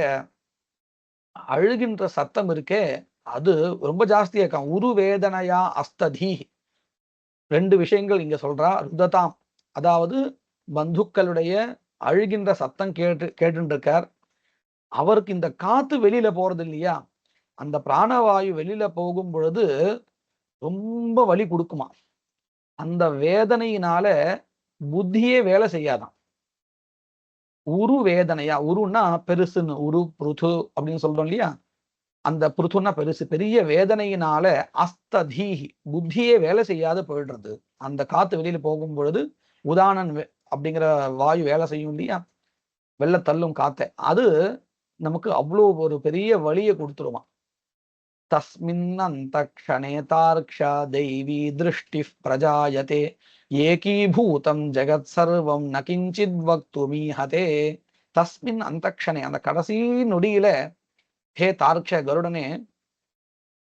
அழுகின்ற சத்தம் இருக்கே அது ரொம்ப ஜாஸ்தியா இருக்கான். உரு வேதனையா அஸ்ததி, ரெண்டு விஷயங்கள் இங்க சொல்றா. ருததாம், அதாவது பந்துக்களுடைய அழுகின்ற சத்தம் கேட்டு இருக்கார். அவருக்கு இந்த காத்து வெளியில போறது இல்லையா, அந்த பிராணவாயு வெளியில போகும் பொழுது ரொம்ப வலி கொடுக்குமா, அந்த வேதனையினால புத்தியே வேலை செய்யாதான். உரு வேதனையா, உருன்னா பெருசுன்னு, உரு புருது அப்படின்னு சொல்றோம் இல்லையா, அந்த புருத்துன்னா பெருசு, பெரிய வேதனையினால அஸ்ததீஹி, புத்தியே வேலை செய்யாத போயிடுறது. அந்த காத்து வெளியில போகும் பொழுது உதானன் அப்படிங்கிற வாயு வேலை செய்யும் இல்லையா, வெள்ள தள்ளும் காத்த, அது நமக்கு அவ்வளோ ஒரு பெரிய வலியை கொடுத்துருவான். தஸ்மின் அந்தக்ஷணே தார்க்ஷா தெய்வீ திருஷ்டி பிரஜாயதே ஏகீபூதம் ஜெகத் சர்வம் ந கிஞ்சித் வக்துமீஹதே. தஸ்மின் அந்தக்ஷணே, அந்த கடைசி நொடியில, ஹே தார்க்ஷ கருடனே,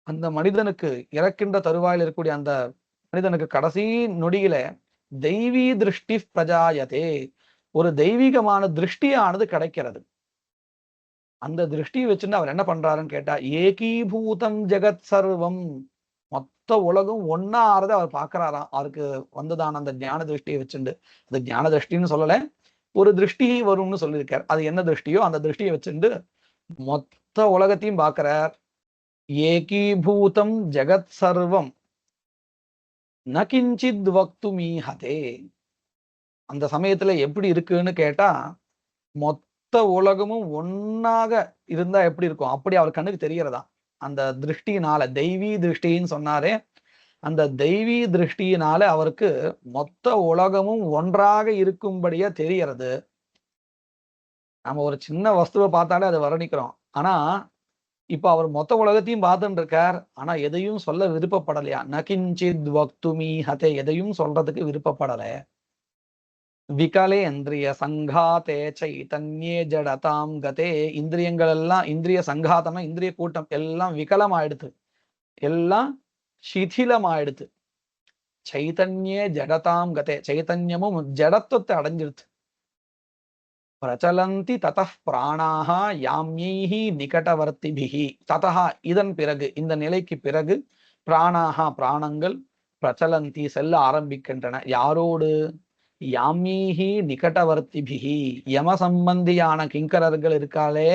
அந்த மனிதனுக்கு இறக்கின்ற தருவாயில் இருக்கக்கூடிய அந்த மனிதனுக்கு கடைசி நொடியில தெய்வீ திருஷ்டி பிரஜாயதே, ஒரு தெய்வீகமான திருஷ்டியானது கிடைக்கிறது. அந்த திருஷ்டியை வச்சுட்டு அவர் என்ன பண்றாருன்னு கேட்டா, ஏகீபூதம் ஜெகத் சர்வம், மொத்த உலகம் ஒன்னா ஆறத அவர் பாக்குறாராம். அவருக்கு வந்துதான் அந்த ஞான திருஷ்டியை வச்சுண்டு, அது ஞான திருஷ்டின்னு சொல்லல, ஒரு திருஷ்டி வரும்னு சொல்லியிருக்கார். அது என்ன திருஷ்டியோ அந்த திருஷ்டியை வச்சுண்டு மொத்த உலகத்தையும் பார்க்கிறார். ஏகீபூதம் ஜெகத் சர்வம் ந கிஞ்சித் வக்துமீஹதே. அந்த சமயத்துல எப்படி இருக்குன்னு கேட்டா, மொத்த உலகமும் ஒன்னாக இருந்தா எப்படி இருக்கும் அப்படி அவர் கண்ணுக்கு தெரியறதா. அந்த திருஷ்டியினால, தெய்வீ திருஷ்டின்னு சொன்னாரே, அந்த தெய்வீ திருஷ்டியினால அவருக்கு மொத்த உலகமும் ஒன்றாக இருக்கும்படியா தெரியறது. நம்ம ஒரு சின்ன வஸ்துவை பார்த்தாலே அதை வர்ணிக்கிறோம். ஆனா இப்ப அவர் மொத்த உலகத்தையும் பார்த்துட்டு இருக்கார். ஆனா எதையும் சொல்ல விருப்பப்படலையா. நகிஞ்சித் வக்துமீஹதே, எதையும் சொல்றதுக்கு விருப்பப்படல. விகலேந்திரிய சங்காதே சைதன்யே ஜடதாம் கதே. இந்திரியங்கள் எல்லாம், இந்திரிய சங்காதம்னா இந்திரிய கூட்டம் எல்லாம் விகலமாயிடுது, எல்லாம் சிதிலமாயிடுது. சைதன்யே ஜடதாம் கதே, சைதன்யமும் ஜடத்துவத்தை அடைஞ்சிருது. பிரச்சலந்தி ததः பிராணாக யாம்யைஹி நிகடவர்த்திபிஹி. ததः இதன் பிறகு, இந்த நிலைக்கு பிறகு, பிராணாக பிராணங்கள், பிரச்சலந்தி செல்ல ஆரம்பிக்கின்றன. யாரோடு? யாம்யைஹி நிகடவர்த்திபிஹி, யம சம்பந்தியான கிங்கரர்கள் இருக்காளே,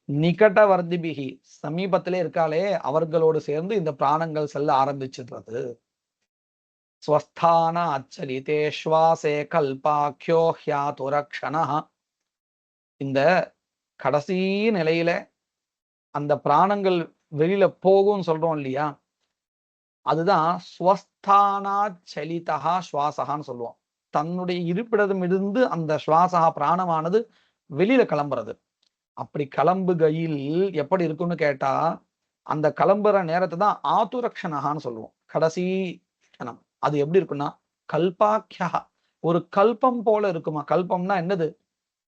நிகடவர்த்திபிஹி சமீபத்திலே இருக்காளே, அவர்களோடு சேர்ந்து இந்த பிராணங்கள் செல்ல ஆரம்பிச்சிடுறது. ஸ்வஸ்தான அச்சலிதே ஸ்வாசே கல்பாக்கியோ ஹ்யாதுரக்ஷணஹ. இந்த கடைசி நிலையில அந்த பிராணங்கள் வெளியில போகும்னு சொல்றோம் இல்லையா, அதுதான் ஸ்வஸ்தானா சலிதா சுவாசகான்னு சொல்லுவோம். தன்னுடைய இருப்பிடமிருந்து அந்த சுவாசகா பிராணமானது வெளியில கிளம்புறது. அப்படி கிளம்புகையில் எப்படி இருக்கும்னு கேட்டா, அந்த கிளம்புற நேரத்தை தான் ஆத்துரக்ஷணகான்னு சொல்லுவோம், கடைசி கணம். அது எப்படி இருக்குன்னா, கல்பாக்கியா, ஒரு கல்பம் போல இருக்குமா. கல்பம்னா என்னது?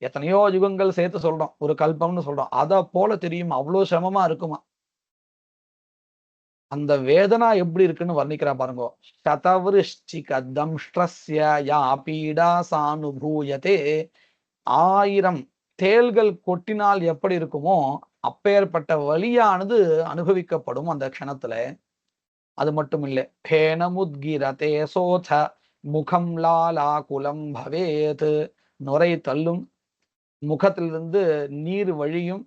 எத்தனையோ யுகங்கள் சேர்த்து சொல்றோம், ஒரு கல்பம்னு சொல்றோம். அத போல தெரியுமா, அவ்வளவு சிரமமா இருக்குமா. அந்த வேதனா எப்படி இருக்குன்னு வர்ணிக்கிறா பாருங்க. சதவிருஷ்டிக தம்ஷ்ட்ரஸ்ய யா பீடா சானுபூயதே. 1000 தேள்கள் கொட்டினால் எப்படி இருக்குமோ அப்பேற்பட்ட வலியானது அனுபவிக்கப்படும் அந்த க்ஷணத்துல. அது மட்டும் இல்லை, பேனமுத்கிரதே சோத முகம் லாலாகுலம் பவேத். நுரை தள்ளும், முகத்திலிருந்து நீர் வழியும்.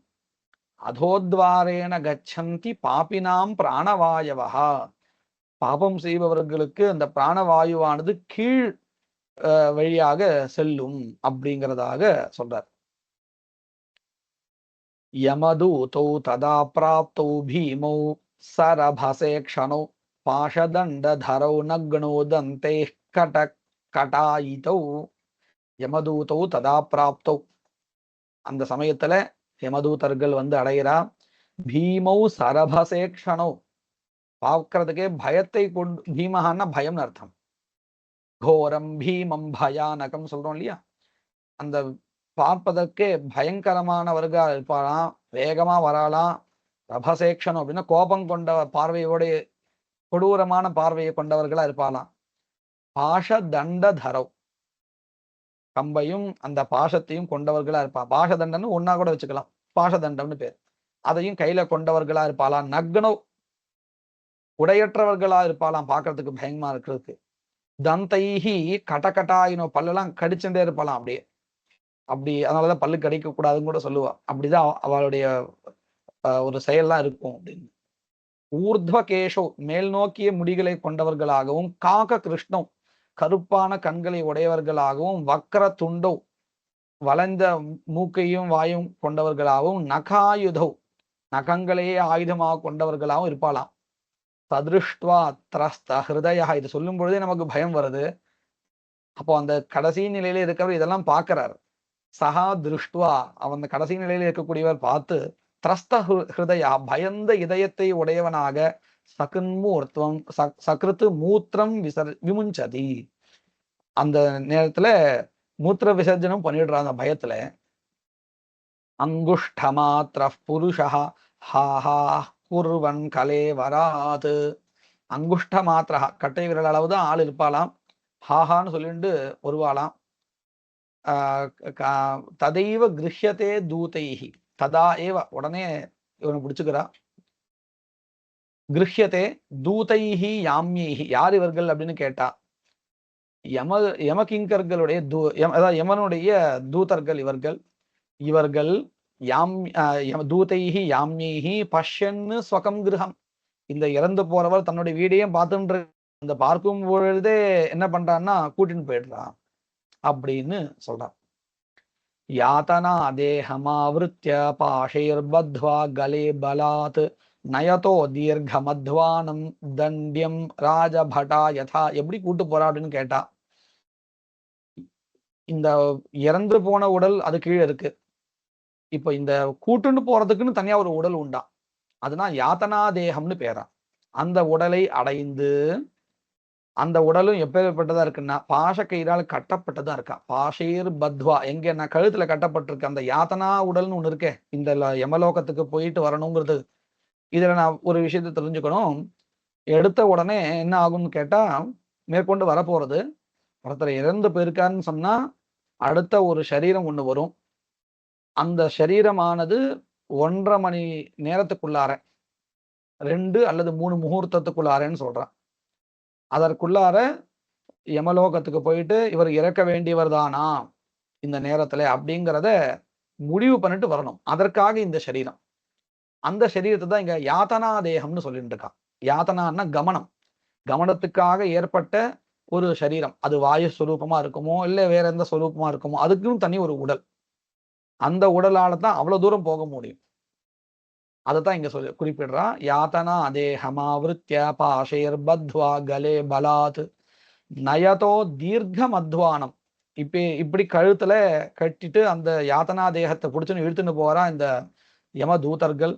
அதோத்வாரேன கச்சந்தி பாபினாம் பிராணவாயவஹா. பாபம் செய்பவர்களுக்கு அந்த பிராணவாயுவானது கீழ் வழியாக செல்லும் அப்படிங்கிறதாக சொல்றார். யமதூதௌ ததா பிராப்தௌ பீமௌ சரபசேக்ஷணௌ பாஷதண்டதரௌ நக்னோ தந்தே கட கடாயிதௌ. யமதூதௌ ததா பிராப்தௌ, அந்த சமயத்துல யமதூதர்கள் வந்து அடைகிறா. பீமௌ சரபசேக்ஷணௌ, பார்க்கறதுக்கே பயத்தை கொண்டு, பீமஹான்னா பயம்னு அர்த்தம். கோரம் பீமம் பயானகம் சொல்றோம் இல்லையா, அந்த பார்ப்பதற்கே பயங்கரமானவர்களா இருப்பாராம், வேகமா வராலாம். ரபசேக்ஷனம் அப்படின்னா கோபம் கொண்ட பார்வையோட, கொடூரமான பார்வையை கொண்டவர்களா இருப்பாளாம். பாஷ தண்டதரவ், கம்பையும் அந்த பாஷத்தையும் கொண்டவர்களா இருப்பா. பாஷதண்டன்னு ஒன்னா கூட வச்சுக்கலாம், பாஷதண்டம்னு பேர். அதையும் கையில கொண்டவர்களா இருப்பாளாம். நக்னோ, உடையற்றவர்களா இருப்பாளாம், பார்க்கறதுக்கு பயங்கரமா இருக்கிறதுக்கு. தந்தைஹி கடகட்டாயினோ, பல்லெல்லாம் கடிச்சுட்டே இருப்பாளாம் அப்படியே. அப்படி அதனாலதான் பல்லு கடிக்க கூடாதுன்னு கூட சொல்லுவா. அப்படிதான் அவளுடைய ஒரு செயல்லாம் இருக்கும் அப்படின்னு. ஊர்த்வ கேஷோ, மேல் நோக்கிய முடிகளை கொண்டவர்களாகவும், காக கிருஷ்ணோ, கருப்பான கண்களை உடையவர்களாகவும், வக்கர துண்டோ, வளைந்த மூக்கையும் வாயும் கொண்டவர்களாகவும், நகாயுதோ, நகங்களையே ஆயுதமாக கொண்டவர்களாகவும் இருப்பாளாம். சதிருஷ்டுவா திரஸ்த ஹிருதயா, இது சொல்லும் பொழுதே நமக்கு பயம் வருது. அப்போ அந்த கடைசி நிலையில இருக்கிறவர் இதெல்லாம் பார்க்கிறார். சஹா திருஷ்டுவா, அவன் கடைசி நிலையில இருக்கக்கூடியவர் பார்த்து, திரஸ்த ஹிருதயா, பயந்த இதயத்தை உடையவனாக, சகின்மூர்த்தம் சகிருத்து மூத்திரம் விமுஞ்சதி, அந்த நேரத்துல மூத்திர விசர்ஜனம் பண்ணிடுறான் அந்த பயத்துல. அங்குஷ்டமாத்திர புருஷா ஹாஹா குர்வன் கலேவராத். அங்குஷ்ட மாத்திரா, கட்டை விரல் அளவுதான் ஆள் இருப்பாளாம். ஹாஹான்னு சொல்லிட்டு வருவாளாம். ததைவ கிருஹ்யதே தூதைஹி, ததா ஏவ, உடனே இவனை பிடிச்சுக்கிறா. கிருஹ்யதே தூதைஹி யாம்யைஹி, யார் இவர்கள் அப்படின்னு கேட்டா, யமகிங்கர்களுடைய அதாவது யமனுடைய தூதர்கள் இவர்கள். இவர்கள் தூதைஹி யாம்யைஹி பஷ்யன்னு ஸ்வகம் கிரகம், இந்த இறந்து போறவர் தன்னுடைய வீடையும் பார்த்துட்டு அந்த பார்க்கும் பொழுதே என்ன பண்றான்னா கூட்டின்னு போயிடுறான் அப்படின்னு சொல்றான். யாத்தனா தேகமாவிருத்திய பாஷைர்பத்வா கலே பலாத் நயதோ தீர்க்கமத்வானம் தண்ட்யம் ராஜபடா யதா. எப்படி கூட்டு போறா அப்படின்னு கேட்டா, இந்த இறந்து போன உடல் அது கீழே இருக்கு. இப்ப இந்த கூட்டுன்னு போறதுக்குன்னு தனியா ஒரு உடல் உண்டா, அதுனா யாத்தனா தேகம்னு பேரா. அந்த உடலை அடைந்து, அந்த உடலும் எப்பேற்பட்டதா இருக்குன்னா பாஷ கயிறால் கட்டப்பட்டதா இருக்கா. பாஷேர் பத்வா, எங்க நான் கழுத்துல கட்டப்பட்டிருக்கு. அந்த யாத்தனா உடல்னு ஒண்ணு இருக்கே, இந்த யமலோகத்துக்கு போயிட்டு வரணுங்கிறது. இதுல நான் ஒரு விஷயத்த தெரிஞ்சுக்கணும். எடுத்த உடனே என்ன ஆகும்னு கேட்டா, மேற்கொண்டு வரப்போறது, ஒருத்தர் இறந்து போயிருக்காருன்னு சொன்னா அடுத்த ஒரு சரீரம் ஒண்ணு வரும். அந்த சரீரமானது 1.5 மணி நேரத்துக்குள்ளார 2 அல்லது 3 முகூர்த்தத்துக்குள்ளாரன்னு சொல்றான். அதற்குள்ளார யமலோகத்துக்கு போயிட்டு இவர் இறக்க வேண்டியவர் தானா இந்த நேரத்துல அப்படிங்கிறத முடிவு பண்ணிட்டு வரணும். அதற்காக இந்த சரீரம். அந்த சரீரத்தை தான் இங்க யாத்தனா தேகம்னு சொல்லிட்டு இருக்கான். யாத்தனான்னா கமனம். கமனத்துக்காக ஏற்பட்ட ஒரு சரீரம். அது வாயு ஸ்வரூபமா இருக்குமோ இல்ல வேற எந்த ஸ்வரூபமா இருக்குமோ, அதுக்குன்னு தனி ஒரு உடல். அந்த உடலால தான் அவ்வளவு தூரம் போக முடியும். அதைத்தான் இங்க சொல்லி குறிப்பிடுறா. யாத்தனா தேகமாவிருத்திய பாஷைர் பத்வா கலே பலாத் நயதோ தீர்க்கம் அத்வானம். இப்படி கழுத்துல கட்டிட்டு அந்த யாத்தனா தேகத்தை பிடிச்சுன்னு இழுத்துன்னு போறா இந்த யம தூதர்கள்.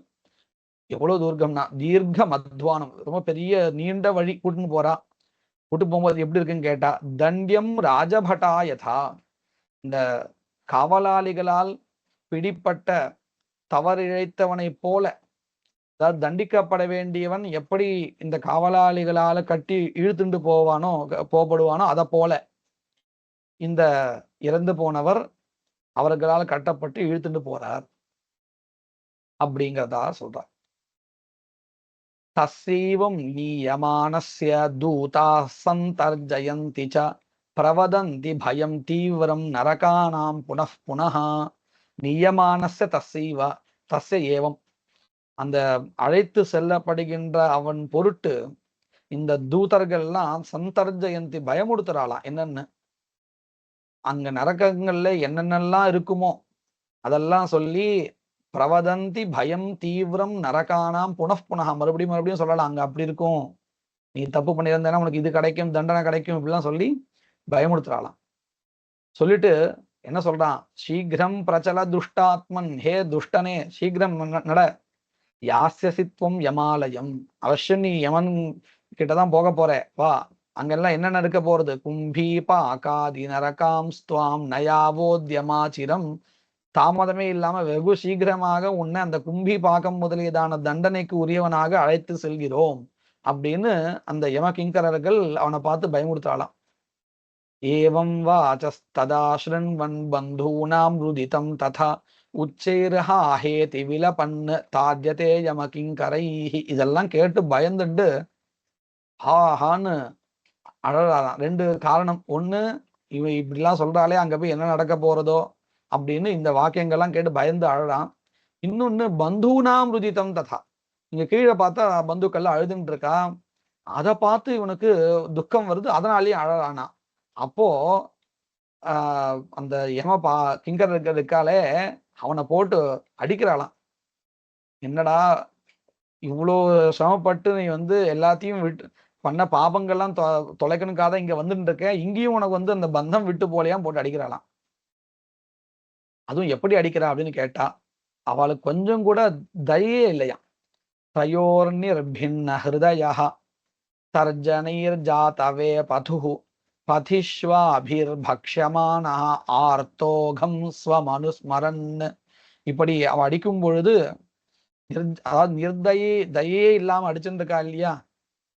எவ்வளவு தூர்க்கம்னா தீர்க்கம் அத்வானம், ரொம்ப பெரிய நீண்ட வழி கூட்டுன்னு போறா. கூட்டு போகும்போது எப்படி இருக்குன்னு கேட்டா, தண்ட்யம் ராஜபட்டா யதா. இந்த காவலாளிகளால் பிடிப்பட்ட தவறிழைத்தவனை போல, அதாவது தண்டிக்கப்பட வேண்டியவன் எப்படி இந்த காவலாளிகளால கட்டி இழுத்துண்டு போகப்படுவானோ அதை போல இந்த இறந்து போனவர் அவர்களால் கட்டப்பட்டு இழுத்துட்டு போறார் அப்படிங்கிறதா சொல்றார். தஸ்ஸைவம் நீயமானஸ்ய தூதா சந்தர்ஜயந்தி ச பிரவதந்தி பயம் தீவிரம் நரகானாம் புனః புனः. நியமானஸ்ய தஸ்ஸைவ தஸ்ய ஏவம், அந்த அழைத்து செல்லப்படுகின்ற அவன் பொருட்டு இந்த தூதர்கள்லாம் சந்தர்ஜயந்தி பயமுடுத்துறாளாம். என்னன்னு, அங்க நரகங்கள்ல என்னென்னலாம் இருக்குமோ அதெல்லாம் சொல்லி பிரவதந்தி பயம் தீவிரம் நரகானாம் புனః புனः, மறுபடியும் மறுபடியும் சொல்லலாம் அங்க அப்படி இருக்கும், நீ தப்பு பண்ணியிருந்தேன்னா உனக்கு இது கிடைக்கும், தண்டனை கிடைக்கும், இப்படிலாம் சொல்லி பயமுடுத்துறாளாம். சொல்லிட்டு என்ன சொல்றான், சீக்கிரம் பிரச்சல துஷ்டாத்மன், ஹே துஷ்டனே சீக்கிரம் நட, யாஸ்யசித்வம் யமாலயம், அவசியம் நீ யமன் கிட்டதான் போக போற, வா, அங்கெல்லாம் என்ன நடக்க போறது, கும்பி பாகாதி நரகாம் ஸ்துவாம் நயாவோத்யமாச்சிரம், தாமதமே இல்லாம வெகு சீக்கிரமாக உன்னை அந்த கும்பி பாகம் முதலியதான தண்டனைக்கு உரியவனாக அழைத்து செல்கிறோம் அப்படின்னு அந்த யம கிங்கரர்கள் அவனை பார்த்து பயமுறுத்தாளாம். ஏவம் வாசஸ்ததா ஸ்ருண்வன் பந்தூனாம் ருதிதம் ததா உச்சைர்ஹாஹேதி விலபன்னு தாத்யதே யம கிங்கரைஹி. இதெல்லாம் கேட்டு பயந்துண்டு ஹாஹான்னு அழறாராம். 2 காரணம். ஒண்ணு, இவன் இப்படிலாம் சொல்றாளே, அங்க போய் என்ன நடக்க போறதோ அப்படின்னு இந்த வாக்கியங்கள்லாம் கேட்டு பயந்து அழறான். இன்னொன்னு, பந்தூனாம் ருதிதம் ததா, இங்க கீழே பார்த்தா பந்துக்கள்லாம் அழுதுன்னு இருக்கா, அதை பார்த்து இவனுக்கு துக்கம் வருது, அதனாலேயே அழறானா. அப்போ அந்த கிங்கர்கள் இருக்காலே அவனை போட்டு அடிக்கிறாளாம். என்னடா இவ்வளோ சிரமப்பட்டு நீ எல்லாத்தையும் விட்டு பண்ண பாபங்கள்லாம் தொலைக்கணுக்காக இங்க வந்துட்டு இருக்க, இங்கேயும் உனக்கு அந்த பந்தம் விட்டு போலையாம் போட்டு அடிக்கிறாளாம். அதுவும் எப்படி அடிக்கிறா அப்படின்னு கேட்டா, அவளுக்கு கொஞ்சம் கூட தயே இல்லையா. தயோர்நிர்பின்ன ஹிருதயா தர்ஜனைர் ஜாதவே பதுஹு பதிஷ்வாபிர்பக்ஷ்யமான ஆர்த்தோகம் ஸ்வமனுஸ்மரன். இப்படி அவ அடிக்கும் பொழுது அதாவது தயே இல்லாம அடிச்சுட்டு இருக்கா இல்லையா,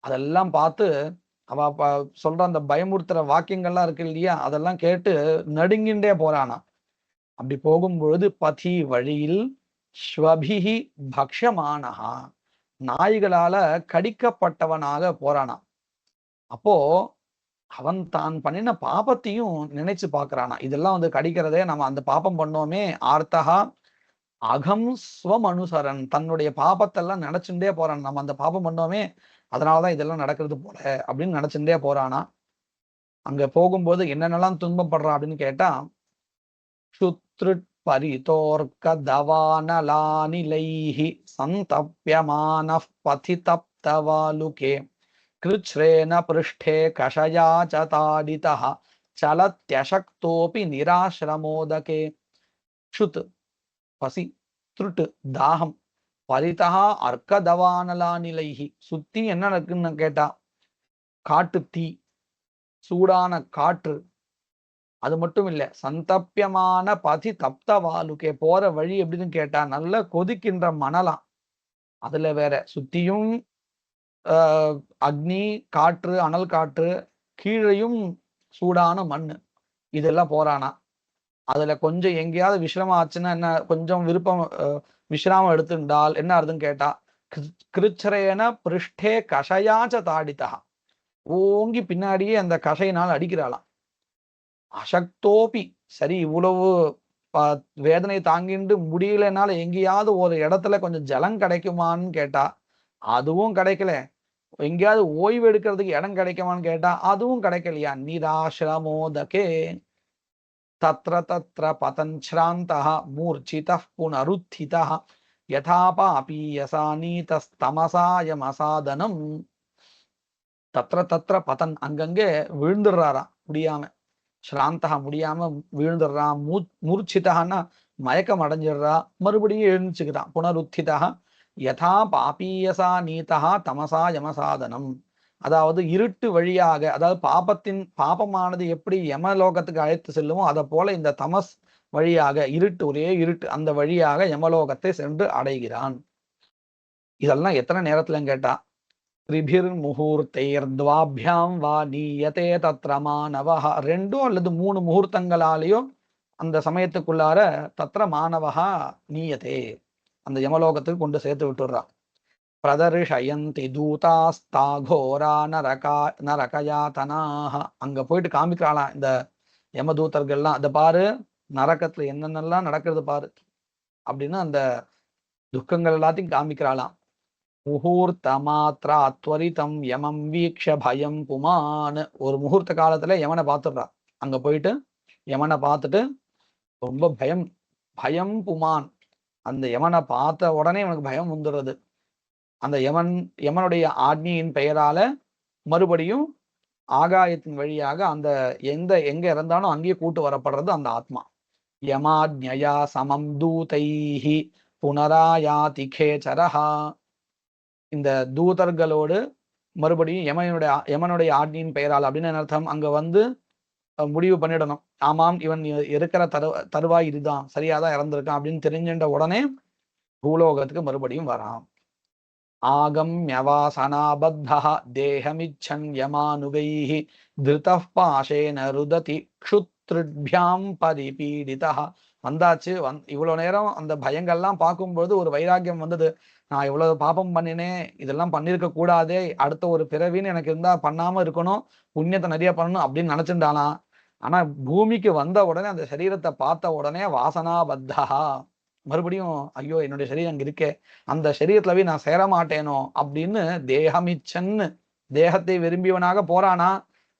அதெல்லாம் பார்த்து அவ சொல்ற அந்த பயமுறுத்துற வாக்கியங்கள்லாம் இருக்கு இல்லையா, அதெல்லாம் கேட்டு நடுங்கின்றே போறானா. அப்படி போகும்பொழுது பதி வழியில் ஸ்வபிஹி பக்ஷமானஹா, நாய்களால கடிக்கப்பட்டவனாக போறானா. அப்போ அவன் தான் பண்ணின பாபத்தையும் நினைச்சு பாக்குறானா. இதெல்லாம் கடிக்கிறதே நம்ம அந்த பாபம் பண்ணோமே, ஆர்த்தகா அகம் ஸ்வமனுசரன், தன்னுடைய பாபத்தெல்லாம் நினைச்சுட்டே போறான். நம்ம அந்த பாபம் பண்ணோமே அதனாலதான் இதெல்லாம் நடக்கிறது போல அப்படின்னு நினைச்சுட்டே போறானா. அங்க போகும்போது என்னென்னலாம் துன்பப்படுறான் அப்படின்னு கேட்டா, சுத்ருட் பரிதோர்க்க தவானலானிலைஹி சந்தப்யமானः பதிதப்தவாலுகே கிருச்ரேன பிருஷ்டே கஷயா ச தாடிதः சலத்யசக்தோபி நிராசிரமோதகே. சுத் பசி, திருட்டு, தாகம், பரிதா அர்க்கதவானலானிலைஹி சுத்தி என்ன நடக்குன்னு கேட்டா, காட்டு தீ, சூடான காற்று, அது மட்டும் இல்ல சந்தப்பியமான பதி தப்த வாலுக்கே போற வழி எப்படின்னு கேட்டா நல்ல கொதிக்கின்ற மணலாம், அதுல வேற சுத்தியும் அக்னி, காற்று, அனல் காற்று, கீழையும் சூடான மண்ணு, இதெல்லாம் போறானா. அதுல கொஞ்சம் எங்கேயாவது விசிரமம் ஆச்சுன்னா என்ன, கொஞ்சம் விருப்பம் விசிராமம் எடுத்துட்டால் என்ன அர்த்தம் கேட்டா, கிருச்சரேன பிருஷ்டே கஷயாச்ச தாடிதா ஓங்கி பின்னாடியே அந்த கஷையினால் அடிக்கிறாளாம். அசக்தோபி சரி இவ்வளவு வேதனை தாங்கிட்டு முடியலனால எங்கேயாவது ஒரு இடத்துல கொஞ்சம் ஜலம் கிடைக்குமான்னு கேட்டா அதுவும் கிடைக்கல. எங்கேயாவது ஓய்வு எடுக்கிறதுக்கு இடம் கிடைக்குமான்னு கேட்டா அதுவும் கிடைக்கலையா. நிராசிரமோதகே தத்ர தத்ர பதஞ்ச்ராந்தः மூர்ச்சிதः புனருத்திதः யதா பாபீயசா நீதஸ்தமசாயமசாதனம். தத்ர தத்ர பதன் அங்கங்கே விழுந்துடுறாராம் முடியாம, ஸ்ராந்தகா முடியாம விழுந்துடுறான், மூர்ச்சிதகான்னா மயக்கம் அடைஞ்சிடுறா, மறுபடியும் எழுந்துச்சுக்கிறான். புனருத்திதா யதா பாபீயசா நீதா தமசா யமசாதனம். அதாவது இருட்டு வழியாக, அதாவது பாபமானது எப்படி யமலோகத்துக்கு அழைத்து செல்லுமோ அதை போல இந்த தமஸ் வழியாக, இருட்டு, ஒரே இருட்டு, அந்த வழியாக யமலோகத்தை சென்று அடைகிறான். இதெல்லாம் எத்தனை நேரத்துல கேட்டா, திரிபிர் முகூர்த்தைர்த்வாபியாம் வா நீயதே தத்ர மானவஹ, 2 அல்லது 3 முகூர்த்தங்களாலேயும் அந்த சமயத்துக்குள்ளார தத்ர மானவஹா நீயதே, அந்த யமலோகத்துக்கு கொண்டு சேர்த்து விட்டுறான். பிரதர்ஷயந்தி தூதாஸ்தாகோரா நரகயாதனாக, அங்க போயிட்டு காமிக்கிறாளாம் இந்த யமதூதர்கள்லாம், அதை பாரு நரகத்துல என்னென்னலாம் நடக்கிறது பாரு அப்படின்னு அந்த துக்கங்கள் எல்லாத்தையும் காமிக்கிறாளாம். முகூர்த்த மாத்ரா துவரிதம் யமம் வீக்ஷ பயம் புமான், ஒரு முகூர்த்த காலத்துல யமனை பார்த்துடுறா. அங்க போயிட்டு யமனை பார்த்துட்டு ரொம்ப பயம், பயம் புமான், அந்த யமனை பார்த்த உடனே எனக்கு பயம் வந்துடுறது. அந்த யமனுடைய ஆக்னியின் பெயரால மறுபடியும் ஆகாயத்தின் வழியாக அந்த எங்க இறந்தாலும் அங்கேயே கூட்டு வரப்படுறது அந்த ஆத்மா. யமாஜ்ஞயா சமம் தூதைஹி புனராயாதி கேசரஹா, இந்த தூதர்களோடு மறுபடியும் யமனுடைய ஆக்னியின் பெயரால் அப்படின்னு அர்த்தம், அங்க வந்து முடிவு பண்ணிடணும். ஆமாம் இவன் இருக்கிற தருவாய் இதுதான், சரியாதான் இறந்திருக்கான் அப்படின்னு தெரிஞ்சின்ற உடனே பூலோகத்துக்கு மறுபடியும் வரான். ஆகம்யவாசனாபத்தः தேஹமிச்சன் யமானுகைஹி திருதः பாஷேன ருததி க்ஷுத்ருட்பியாம் பரிபீடிதः. வந்தாச்சு, இவ்வளவு நேரம் அந்த பயங்கள்லாம் பார்க்கும்போது ஒரு வைராக்கியம் வந்தது. நான் இவ்வளவு பாபம் பண்ணினேன், இதெல்லாம் பண்ணிருக்க கூடாதே, அடுத்த ஒரு பிறவின்னு எனக்கு இருந்தா பண்ணாம இருக்கணும், புண்ணியத்தை நிறைய பண்ணணும் அப்படின்னு நினைச்சுட்டானா. ஆனா பூமிக்கு வந்த உடனே அந்த சரீரத்தை பார்த்த உடனே வாசனாபத்தா, மறுபடியும் ஐயோ என்னுடைய சரீரம் அங்க இருக்கே, அந்த சரீரத்துல நான் சேர மாட்டேனோ அப்படின்னு தேகமிச்சன்னு தேகத்தை விரும்பியவனாக போறானா.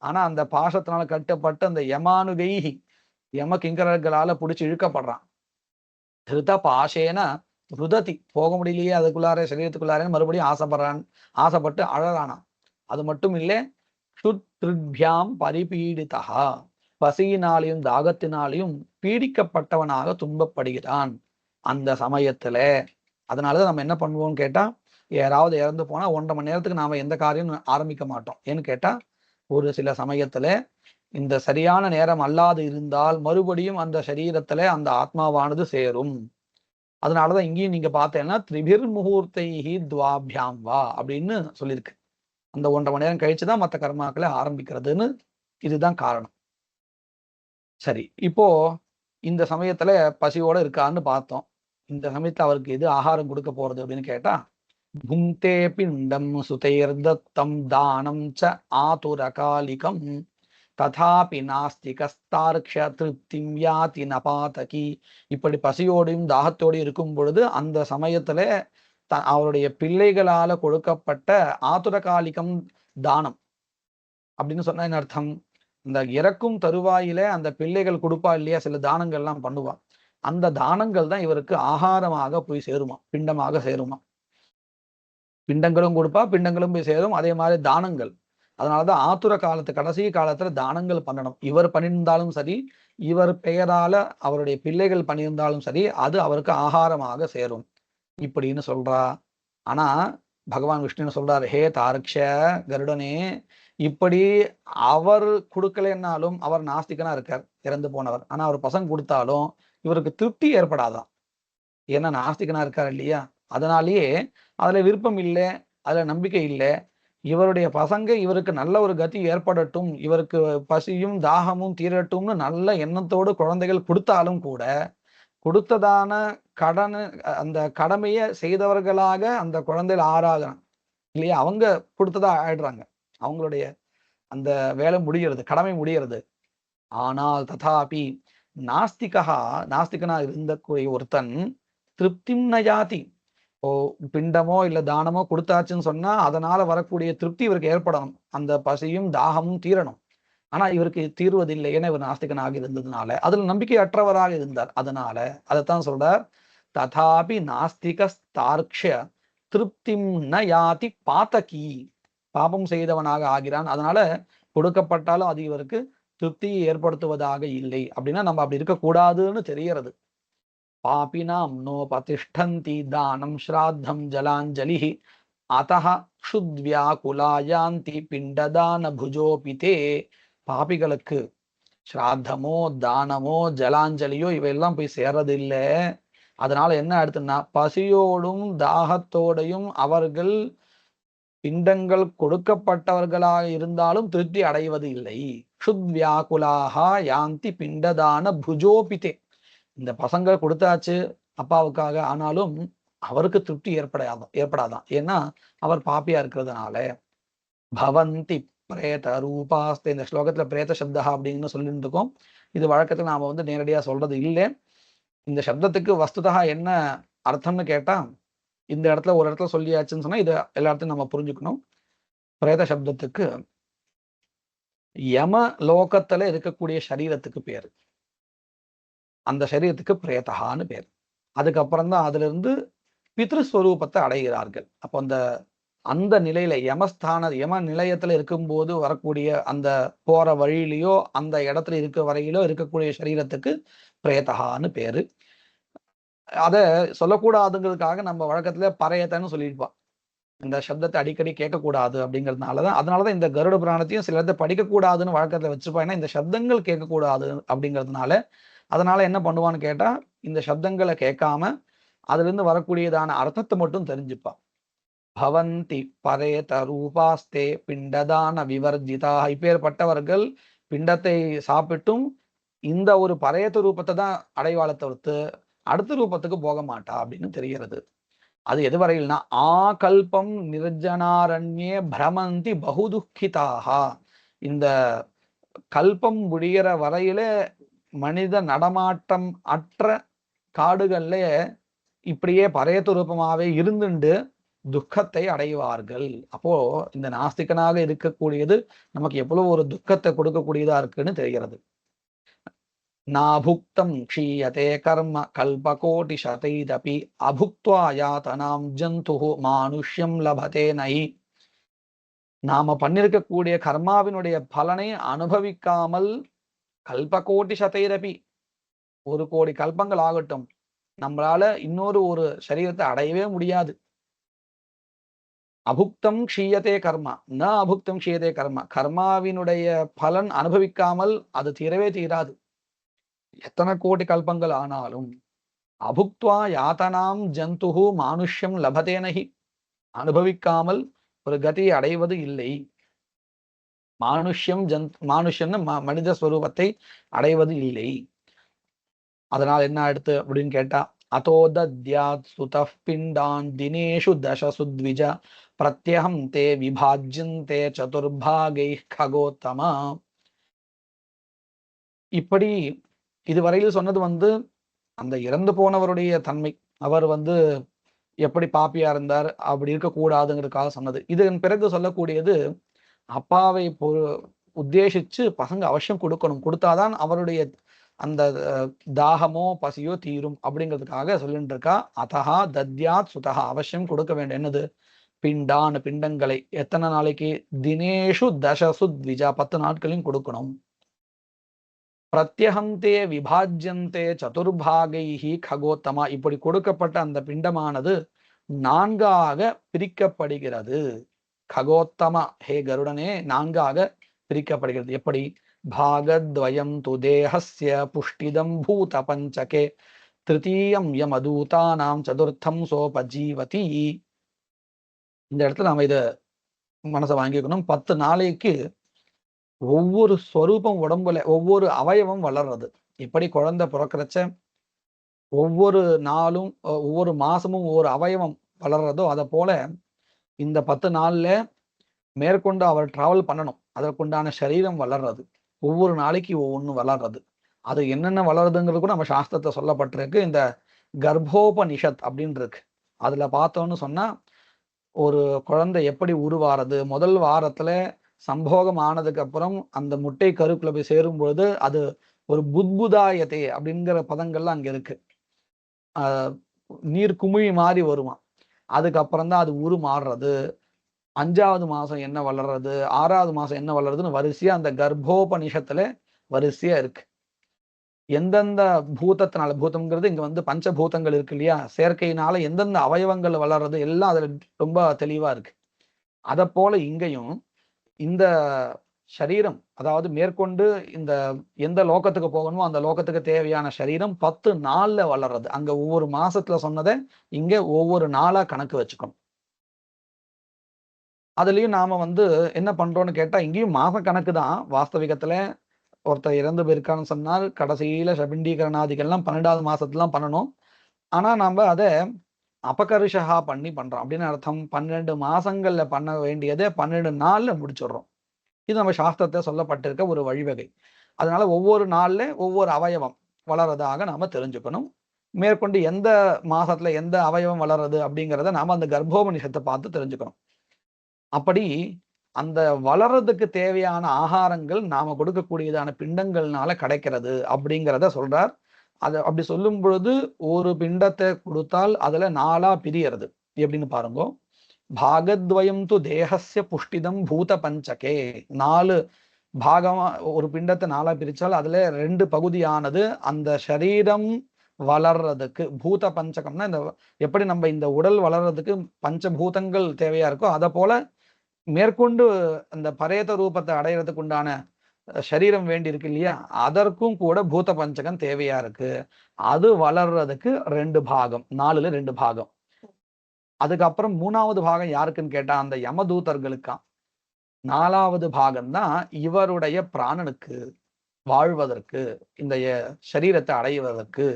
ஆனா அந்த பாசத்தினால கட்டப்பட்டு அந்த யமானுகைஹி யம கிங்கரர்களால பிடிச்சி இழுக்கப்படுறான். திருத பாஷேன ருததி, போக முடியலையே அதுக்குள்ளார சரீரத்துக்குள்ளாரே மறுபடியும் ஆசைப்பட்டு அழறானா. அது மட்டும் இல்லை, சுத்ருத்பியாம் பரிபீடிதா, பசியினாலையும் தாகத்தினாலையும் பீடிக்கப்பட்டவனாக துன்பப்படுகிறான் அந்த சமயத்துல. அதனாலதான் நம்ம என்ன பண்ணுவோம்னு கேட்டா, யாராவது இறந்து போனா 1.5 மணி நேரத்துக்கு நாம எந்த காரியம் ஆரம்பிக்க மாட்டோம். ஏன்னு கேட்டா ஒரு சில சமயத்துல இந்த சரியான நேரம் அல்லாது இருந்தால் மறுபடியும் அந்த சரீரத்துல அந்த ஆத்மாவானது சேரும். அதனாலதான் இங்கேயும் நீங்க பார்த்தேன்னா திரிபிர் முகூர்த்தைஹி துவாபியாம் வா அப்படின்னு சொல்லியிருக்கு. அந்த 1.5 மணி நேரம் கழிச்சுதான் மற்ற கர்மாக்களை ஆரம்பிக்கிறதுன்னு, இதுதான் காரணம். சரி, இப்போ இந்த சமயத்துல பசியோட இருக்கான்னு பார்த்தோம். இந்த சமயத்துல அவருக்கு எது ஆகாரம் கொடுக்க போறது அப்படின்னு கேட்டா, புங்கே பிண்டம் சுதைர்தத்தம் தானம் ச ஆதுரகாலிகம் ததாபி நாஸ்திகஸ்தார்க்ஷ திருப்திம் யாதி நபாதகி. இப்படி பசியோடையும் தாகத்தோடையும் இருக்கும் பொழுது அந்த சமயத்துல அவருடைய பிள்ளைகளால கொடுக்கப்பட்ட ஆதுரகாலிகம் தானம் அப்படின்னு சொன்னா என்ன அர்த்தம்? இந்த இறக்கும் தருவாயில அந்த பிள்ளைகள் கொடுப்பா இல்லையா, சில தானங்கள்லாம் பண்ணுவா. அந்த தானங்கள் தான் இவருக்கு ஆகாரமாக போய் சேருமா, பிண்டமாக சேருமா. பிண்டங்களும் கொடுப்பா, பிண்டங்களும் போய் சேரும். அதே மாதிரி தானங்கள். அதனாலதான் ஆத்துர காலத்து கடைசி காலத்துல தானங்கள் பண்ணணும். இவர் பண்ணியிருந்தாலும் சரி, இவர் பெயரால அவருடைய பிள்ளைகள் பண்ணியிருந்தாலும் சரி, அது அவருக்கு ஆகாரமாக சேரும் இப்படின்னு சொல்றா. ஆனா பகவான் விஷ்ணு சொல்றாரு, ஹே தாரக்ஷ கருடனே, இப்படி அவர் கொடுக்கலன்னாலும் அவர் நாஸ்திகனா இருக்கார், இறந்து போனவர். ஆனா அவர் பசங்க கொடுத்தாலும் இவருக்கு திருப்தி ஏற்படாதான். ஏன்னா நாஸ்திகனா இருக்கார் இல்லையா, அதனாலேயே அதுல விருப்பம் இல்லை, அதுல நம்பிக்கை இல்லை. இவருடைய பசங்க இவருக்கு நல்ல ஒரு கதி ஏற்படட்டும், இவருக்கு பசியும் தாகமும் தீரட்டும்னு நல்ல எண்ணத்தோடு குழந்தைகள் கொடுத்தாலும் கூட, கொடுத்ததான கடன் அந்த கடமையை செய்தவர்களாக அந்த குழந்தைகள் ஆறாகிறான் இல்லையா, அவங்க கொடுத்ததா ஆயிடுறாங்க, அவங்களுடைய அந்த வேலை முடிகிறது, கடமை முடிகிறது. ஆனால் ததாபி நாஸ்திகா, நாஸ்திகனா இருந்தக்கூடிய ஒருத்தன் திருப்திம் நயாதி, ஓ பிண்டமோ இல்ல தானமோ கொடுத்தாச்சுன்னு சொன்னா அதனால வரக்கூடிய திருப்தி இவருக்கு ஏற்படணும், அந்த பசியும் தாகமும் தீரணும். ஆனா இவருக்கு தீர்வதில்லை, ஏன்னா இவர் நாஸ்திகனாக இருந்ததுனால, அதுல நம்பிக்கை அற்றவராக இருந்தார். அதனால அதைத்தான் சொல்றார், ததாபி நாஸ்திக ஸ்தார்க்ஷ திருப்திம் ந யாதி பாத்தகி, பாபம் செய்தவனாக ஆகிறான். அதனால கொடுக்கப்பட்டாலும் அது இவருக்கு திருப்தியை ஏற்படுத்துவதாக இல்லை. அப்படின்னா நம்ம அப்படி இருக்கக்கூடாதுன்னு தெரியறது. பாபினாம் நோபதிஷ்டந்தி தானம் ஸ்ராத்தம் ஜலாஞ்சலி அத்தஹ க்ஷுத்வ்யாகுலாயாந்தி பிண்டதான புஜோபிதே. பாபிகளுக்கு ஸ்ராத்தமோ தானமோ ஜலாஞ்சலியோ இவையெல்லாம் போய் சேர்றது இல்லை. அதனால என்ன அடுத்துன்னா, பசியோடும் தாகத்தோடையும் அவர்கள் பிண்டங்கள் கொடுக்கப்பட்டவர்களாக இருந்தாலும் திருப்தி அடைவது இல்லை. க்ஷுத்வ்யாகுலாஹா யாந்தி பிண்டதான புஜோபிதே. இந்த பசங்க கொடுத்தாச்சு அப்பாவுக்காக, ஆனாலும் அவருக்கு திருப்தி ஏற்படாதான். ஏன்னா அவர் பாப்பியா இருக்கிறதுனால. பவந்தி பிரேத ரூபாஸ்தே, இந்த ஸ்லோகத்துல பிரேத சப்தா அப்படின்னு சொல்லிட்டு இருக்கோம். இது வழக்கத்துல நாம நேரடியா சொல்றது இல்லை. இந்த சப்தத்துக்கு வஸ்துதா என்ன அர்த்தம்னு கேட்டா, இந்த இடத்துல ஒரு இடத்துல சொல்லியாச்சுன்னு சொன்னா இது எல்லா இடத்தையும் நம்ம புரிஞ்சுக்கணும். பிரேத சப்தத்துக்கு யம லோகத்துல இருக்கக்கூடிய சரீரத்துக்கு பேரு, அந்த சரீரத்துக்கு பிரேதகான்னு பேர். அதுக்கப்புறம் தான் அதுல இருந்து பித்ருஸ்வரூபத்தை அடைகிறார்கள். அப்போ அந்த நிலையில யம நிலையத்துல இருக்கும்போது வரக்கூடிய அந்த போற வழியிலையோ அந்த இடத்துல இருக்க வரையிலோ இருக்கக்கூடிய சரீரத்துக்கு பிரேதகான்னு பேரு. அத சொல்லக்கூடாதுங்கிறதுக்காக நம்ம வழக்கத்துல பறையத்தன்னு சொல்லியிருப்பா. இந்த சப்தத்தை அடிக்கடி கேட்கக்கூடாது அப்படிங்கிறதுனாலதான், அதனாலதான் இந்த கருட புராணத்தையும் சில இடத்தை படிக்கக்கூடாதுன்னு வழக்கத்துல வச்சிருப்பா. ஏன்னா இந்த சப்தங்கள் கேட்கக்கூடாது அப்படிங்கிறதுனால. அதனால என்ன பண்ணுவான்னு கேட்டா, இந்த சப்தங்களை கேட்காம அதுல இருந்து வரக்கூடியதான அர்த்தத்தை மட்டும் தெரிஞ்சுப்பா. பவந்தி பரேத ரூபாஸ்தே பிண்டதான விவர்ஜிதா. இப்பேற்பட்டவர்கள் பிண்டத்தை சாப்பிட்டும் இந்த ஒரு பரேத ரூபத்தை தான் அடைவாள தவிர்த்து அடுத்த ரூபத்துக்கு போக மாட்டா அப்படின்னு தெரிகிறது. அது எது வரையில்னா, ஆகல்பம் நிர்ஜனாரண்யே பிரமந்தி பகுதுக்கிதாக. இந்த கல்பம் முடிகிற வரையில மனித நடமாட்டம் அற்ற காடுகள்ல இப்படியே பரேத ரூபமாவே இருந்துண்டு துக்கத்தை அடைவார்கள். அப்போ இந்த நாஸ்திகனாக இருக்கக்கூடியது நமக்கு எவ்வளவு ஒரு துக்கத்தை கொடுக்கக்கூடியதா இருக்குன்னு தெரிகிறது. நாபுக்தம் க்ஷீயதே கர்ம கல்பகோட்டி சதைதபி அபுக்த்வா யாதனாம் ஜந்துஹு மானுஷ்யம் லபதே நஹி. நாம பண்ணிருக்கக்கூடிய கர்மாவினுடைய பலனை அனுபவிக்காமல் கல்பகோட்டி சதைதபி, 1,000,000 கல்பங்கள் ஆகட்டும், நம்மளால இன்னொரு ஒரு சரீரத்தை அடையவே முடியாது. அபுக்தம் க்ஷீயதே கர்மா ந அபுக்தம் க்ஷீயதே கர்மா. கர்மாவினுடைய பலன் அனுபவிக்காமல் அது தீரவே தீராது, எத்தனை கோடி கல்பங்கள் ஆனாலும். அபுக்த்வா யாத்தனாம் ஜந்துஹு மானுஷ்யம் லபதேனஹி. அனுபவிக்காமல் ஒரு கதியை அடைவது இல்லை. மானுஷ்யம்னு மனித ஸ்வரூபத்தை அடைவது இல்லை. அதனால் என்ன அடுத்து அப்படின்னு கேட்டா, அதோ தத்யாத் சுதஃ பிண்டான் தினேஷு தசசு த்விஜ பிரத்யஹம் தே விபாஜ்யந்தே சதுர்பாகை ககோத்தமா. இப்படி இதுவரையில் சொன்னது அந்த இறந்து போனவருடைய தன்மை. அவர் எப்படி பாப்பியா இருந்தார், அப்படி இருக்கக்கூடாதுங்கிறதுக்காக சொன்னது. இதன் பிறகு சொல்லக்கூடியது அப்பாவை உத்தேசிச்சு பசங்க அவசியம் கொடுக்கணும், கொடுத்தாதான் அவருடைய அந்த தாகமோ பசியோ தீரும் அப்படிங்கிறதுக்காக சொல்லிட்டு இருக்கா. அதஹா தத்யாத் சுதஹா, அவசியம் கொடுக்க வேண்டும். என்னது? பிண்டான், பிண்டங்களை. எத்தனை நாளைக்கு? தினேஷு தசசு த்விஜா, 10 நாட்களையும் கொடுக்கணும். பிரத்யஹந்தே விபாஜ்யந்தே சதுர்பாகைஹி ககோத்தமா, இப்படி கொடுக்கப்பட்ட அந்த பிண்டமானது 4ஆக பிரிக்கப்படுகிறது. ககோத்தமா, ஹே கருடனே, 4ஆக பிரிக்கப்படுகிறது. எப்படி? பாகத்வயம் து தேஹஸ்ய புஷ்டிதம் பூத பஞ்சகே திருத்தீயம் யமதூதானாம் சதுர்த்தம் சோபஜீவதி. இந்த இடத்துல நாம இத மனசை வாங்கிக்கணும். 10 நாளைக்கு ஒவ்வொரு ஸ்வரூபம் உடம்புல ஒவ்வொரு அவயவம் வளர்றது. எப்படி குழந்தை பிறக்கிறச்ச ஒவ்வொரு நாளும் ஒவ்வொரு மாசமும் ஒவ்வொரு அவயவம் வளர்றதோ, அதை போல இந்த 10 நாள்ல மேற்கொண்டு அவர் டிராவல் பண்ணணும். அதற்குண்டான சரீரம் வளர்றது. ஒவ்வொரு நாளைக்கு ஒவ்வொன்று வளர்றது. அது என்னென்ன வளருதுங்கிறது கூட நம்ம சாஸ்திரத்தை சொல்லப்பட்டிருக்கு. இந்த கர்ப்போபனிஷத் அப்படின்னு இருக்கு. அதுல பார்த்தோம்னு சொன்னா ஒரு குழந்தை எப்படி உருவாறது, முதல் வாரத்துல சம்போகம் ஆனதுக்கு அப்புறம் அந்த முட்டை கருக்குள்ள போய் சேரும் பொழுது அது ஒரு புத்புதாயத்தை அப்படிங்கிற பதங்கள்லாம் அங்க இருக்கு. நீர் குமிழி மாதிரி வருமா. அதுக்கப்புறம் தான் அது உருமாறுறது. 5வது மாசம் என்ன வளர்றது, 6வது மாசம் என்ன வளருதுன்னு வரிசையா அந்த கர்ப்போபனிஷத்துல வரிசையா இருக்கு. எந்தெந்த பூதத்தினால, பூதம்ங்கிறது இங்க பஞ்சபூதங்கள் இருக்கு இல்லையா, செயற்கையினால எந்தெந்த அவயவங்கள் வளர்றது எல்லாம் அதுல ரொம்ப தெளிவா இருக்கு. அதை போல இங்கேயும் இந்த சரீரம், அதாவது மேற்கொண்டு இந்த எந்த லோகத்துக்கு போகணுமோ அந்த லோகத்துக்கு தேவையான சரீரம் 10 நாள்ல வளர்றது. அங்க ஒவ்வொரு மாசத்துல சொன்னதை இங்க ஒவ்வொரு நாளா கணக்கு வச்சுக்கணும். அதுலயும் நாம என்ன பண்றோம்னு கேட்டா, இங்கேயும் மாச கணக்கு தான். வாஸ்தவிகத்துல ஒருத்தர் இறந்து போயிருக்கான்னு சொன்னால் கடைசியில சபிண்டீகரணாதிகள்லாம் 12வது மாசத்துலாம் பண்ணணும். ஆனா நாம அதை அபகர்ஷா பண்ணி பண்றோம். அப்படின்னு அர்த்தம், 12 மாசங்கள்ல பண்ண வேண்டியதை 12 நாள்ல முடிச்சிடுறோம். இது நம்ம சாஸ்திரத்தை சொல்லப்பட்டிருக்க ஒரு வழிவகை. அதனால ஒவ்வொரு நாள்ல ஒவ்வொரு அவயவம் வளர்றதாக நாம தெரிஞ்சுக்கணும். மேற்கொண்டு எந்த மாசத்துல எந்த அவயவம் வளர்றது அப்படிங்கிறத நாம அந்த கர்ப்போபனிஷத்தை பார்த்து தெரிஞ்சுக்கணும். அப்படி அந்த வளர்றதுக்கு தேவையான ஆகாரங்கள் நாம கொடுக்கக்கூடியதான பிண்டங்கள்னால கிடைக்கிறது அப்படிங்கிறத சொல்றார். அது அப்படி சொல்லும் பொழுது ஒரு பிண்டத்தை கொடுத்தால் அதுல 4ஆ பிரியறது. எப்படின்னு பாருங்க. பாகத்வயம் து தேகஸ்ய புஷ்டிதம் பூத பஞ்சகே, 4 பாகமா ஒரு பிண்டத்தை 4ஆ பிரிச்சால் அதுல 2 பகுதியானது அந்த சரீரம் வளர்றதுக்கு. பூத பஞ்சகம்னா இந்த எப்படி நம்ம இந்த உடல் வளர்றதுக்கு பஞ்சபூதங்கள் தேவையா இருக்கோ, அதை போல மேற்கொண்டு அந்த பரேத ரூபத்தை அடையிறதுக்கு உண்டான சரீரம் வேண்டி இருக்கு இல்லையா, அதற்கும் கூட பூத பஞ்சகம் தேவையா இருக்கு. அது வளர்றதுக்கு 2 பாகம், 4ல 2 பாகம். அதுக்கப்புறம் 3வது பாகம் யாருக்குன்னு கேட்டா அந்த யமதூதர்களுக்கா. 4வது பாகம் தான் இவருடைய பிராணனுக்கு வாழ்வதற்கு, இந்த சரீரத்தை அடைவதற்கு.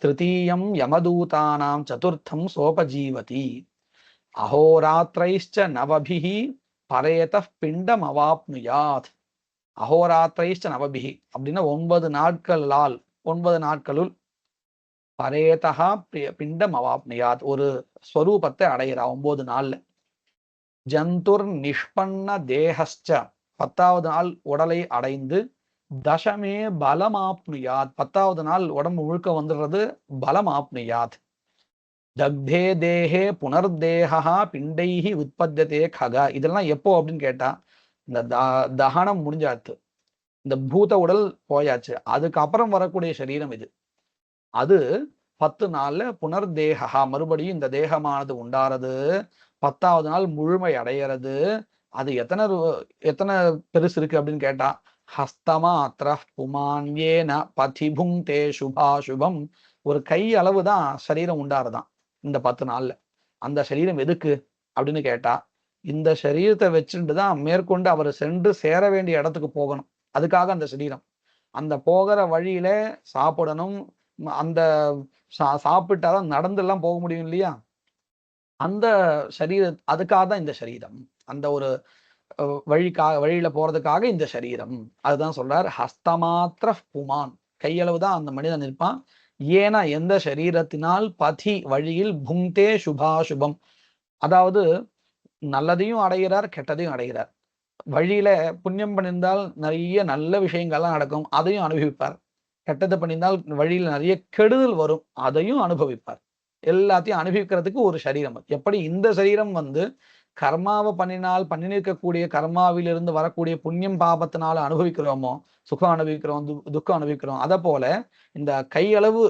திருத்தீயம் யமதூதானாம் சதுர்த்தம் சோபஜீவதி அஹோராத்திரைஷ்ச நவபிஹி பரேத பிண்டம் அவாப்னுயாத். அஹோராத்திரைஷ்ச நவபிஹி அப்படின்னா 9 நாட்களால், 9 நாட்களுள் பரேதா பிண்டம் அவாப்னுயாத், ஒரு ஸ்வரூபத்தை அடைகிறா 9 நாள்ல. ஜந்துர் நிஷ்பன்ன தேகஸ்ச, 10வது நாள் உடலை அடைந்து, தசமே பலமாப்னுயாத், 10வது நாள் உடம்பு முழுக்க வந்துடுறது பலமாப்னுயாத். தக்தே தேஹே புனர்தேகா பிண்டைஹி உற்பத்தியதே கக. இதெல்லாம் எப்போ அப்படின்னு கேட்டா, இந்த தகனம் முடிஞ்சாச்சு, இந்த பூத உடல் போயாச்சு, அதுக்கப்புறம் வரக்கூடிய சரீரம் இது. அது 10 நாள்ல புனர்தேகா, மறுபடியும் இந்த தேகமானது உண்டாறது. 10வது நாள் முழுமை அடையிறது. அது எத்தனை பெருசு இருக்கு அப்படின்னு கேட்டா, ஹஸ்தமாத்ர புமான்யேன பதிபுங்கே சுபாசுபம், ஒரு கை அளவு தான் சரீரம் உண்டாருதான் இந்த 10 நாள்ல. அந்த சரீரம் எதுக்கு அப்படின்னு கேட்டா, இந்த சரீரத்தை வச்சுட்டு தான் மேற்கொண்டு அவர் சென்று சேர வேண்டிய இடத்துக்கு போகணும். அதுக்காக அந்த சரீரம். அந்த போகிற வழியில சாப்பிடணும். அந்த சாப்பிட்டாதான் நடந்தெல்லாம் போக முடியும் இல்லையா, அந்த அதுக்காக தான் இந்த சரீரம். அந்த ஒரு வழியில போறதுக்காக இந்த சரீரம். அதுதான் சொல்றார். ஹஸ்தமாத்திர புமான், கையளவு தான் அந்த மனிதன் இருப்பான். ஏன எந்த சரீரத்தினால் பதி வழியில் புங்தே சுபாசுபம், அதாவது நல்லதையும் அடைகிறார் கெட்டதையும் அடைகிறார். வழியில புண்ணியம் பண்ணியிருந்தால் நிறைய நல்ல விஷயங்கள்லாம் நடக்கும், அதையும் அனுபவிப்பார். கெட்டதை பண்ணியிருந்தால் வழியில் நிறைய கெடுதல் வரும், அதையும் அனுபவிப்பார். எல்லாத்தையும் அனுபவிக்கிறதுக்கு ஒரு சரீரம். எப்படி இந்த சரீரம் கர்மாவை பண்ணினால் பண்ணிருக்கக்கூடிய கர்மாவிலிருந்து வரக்கூடிய புண்ணியம் பாபத்தினால அனுபவிக்கிறோமோ, சுகம் அனுபவிக்கிறோம், துக்கம் அனுபவிக்கிறோம். அதை போல இந்த கையளவு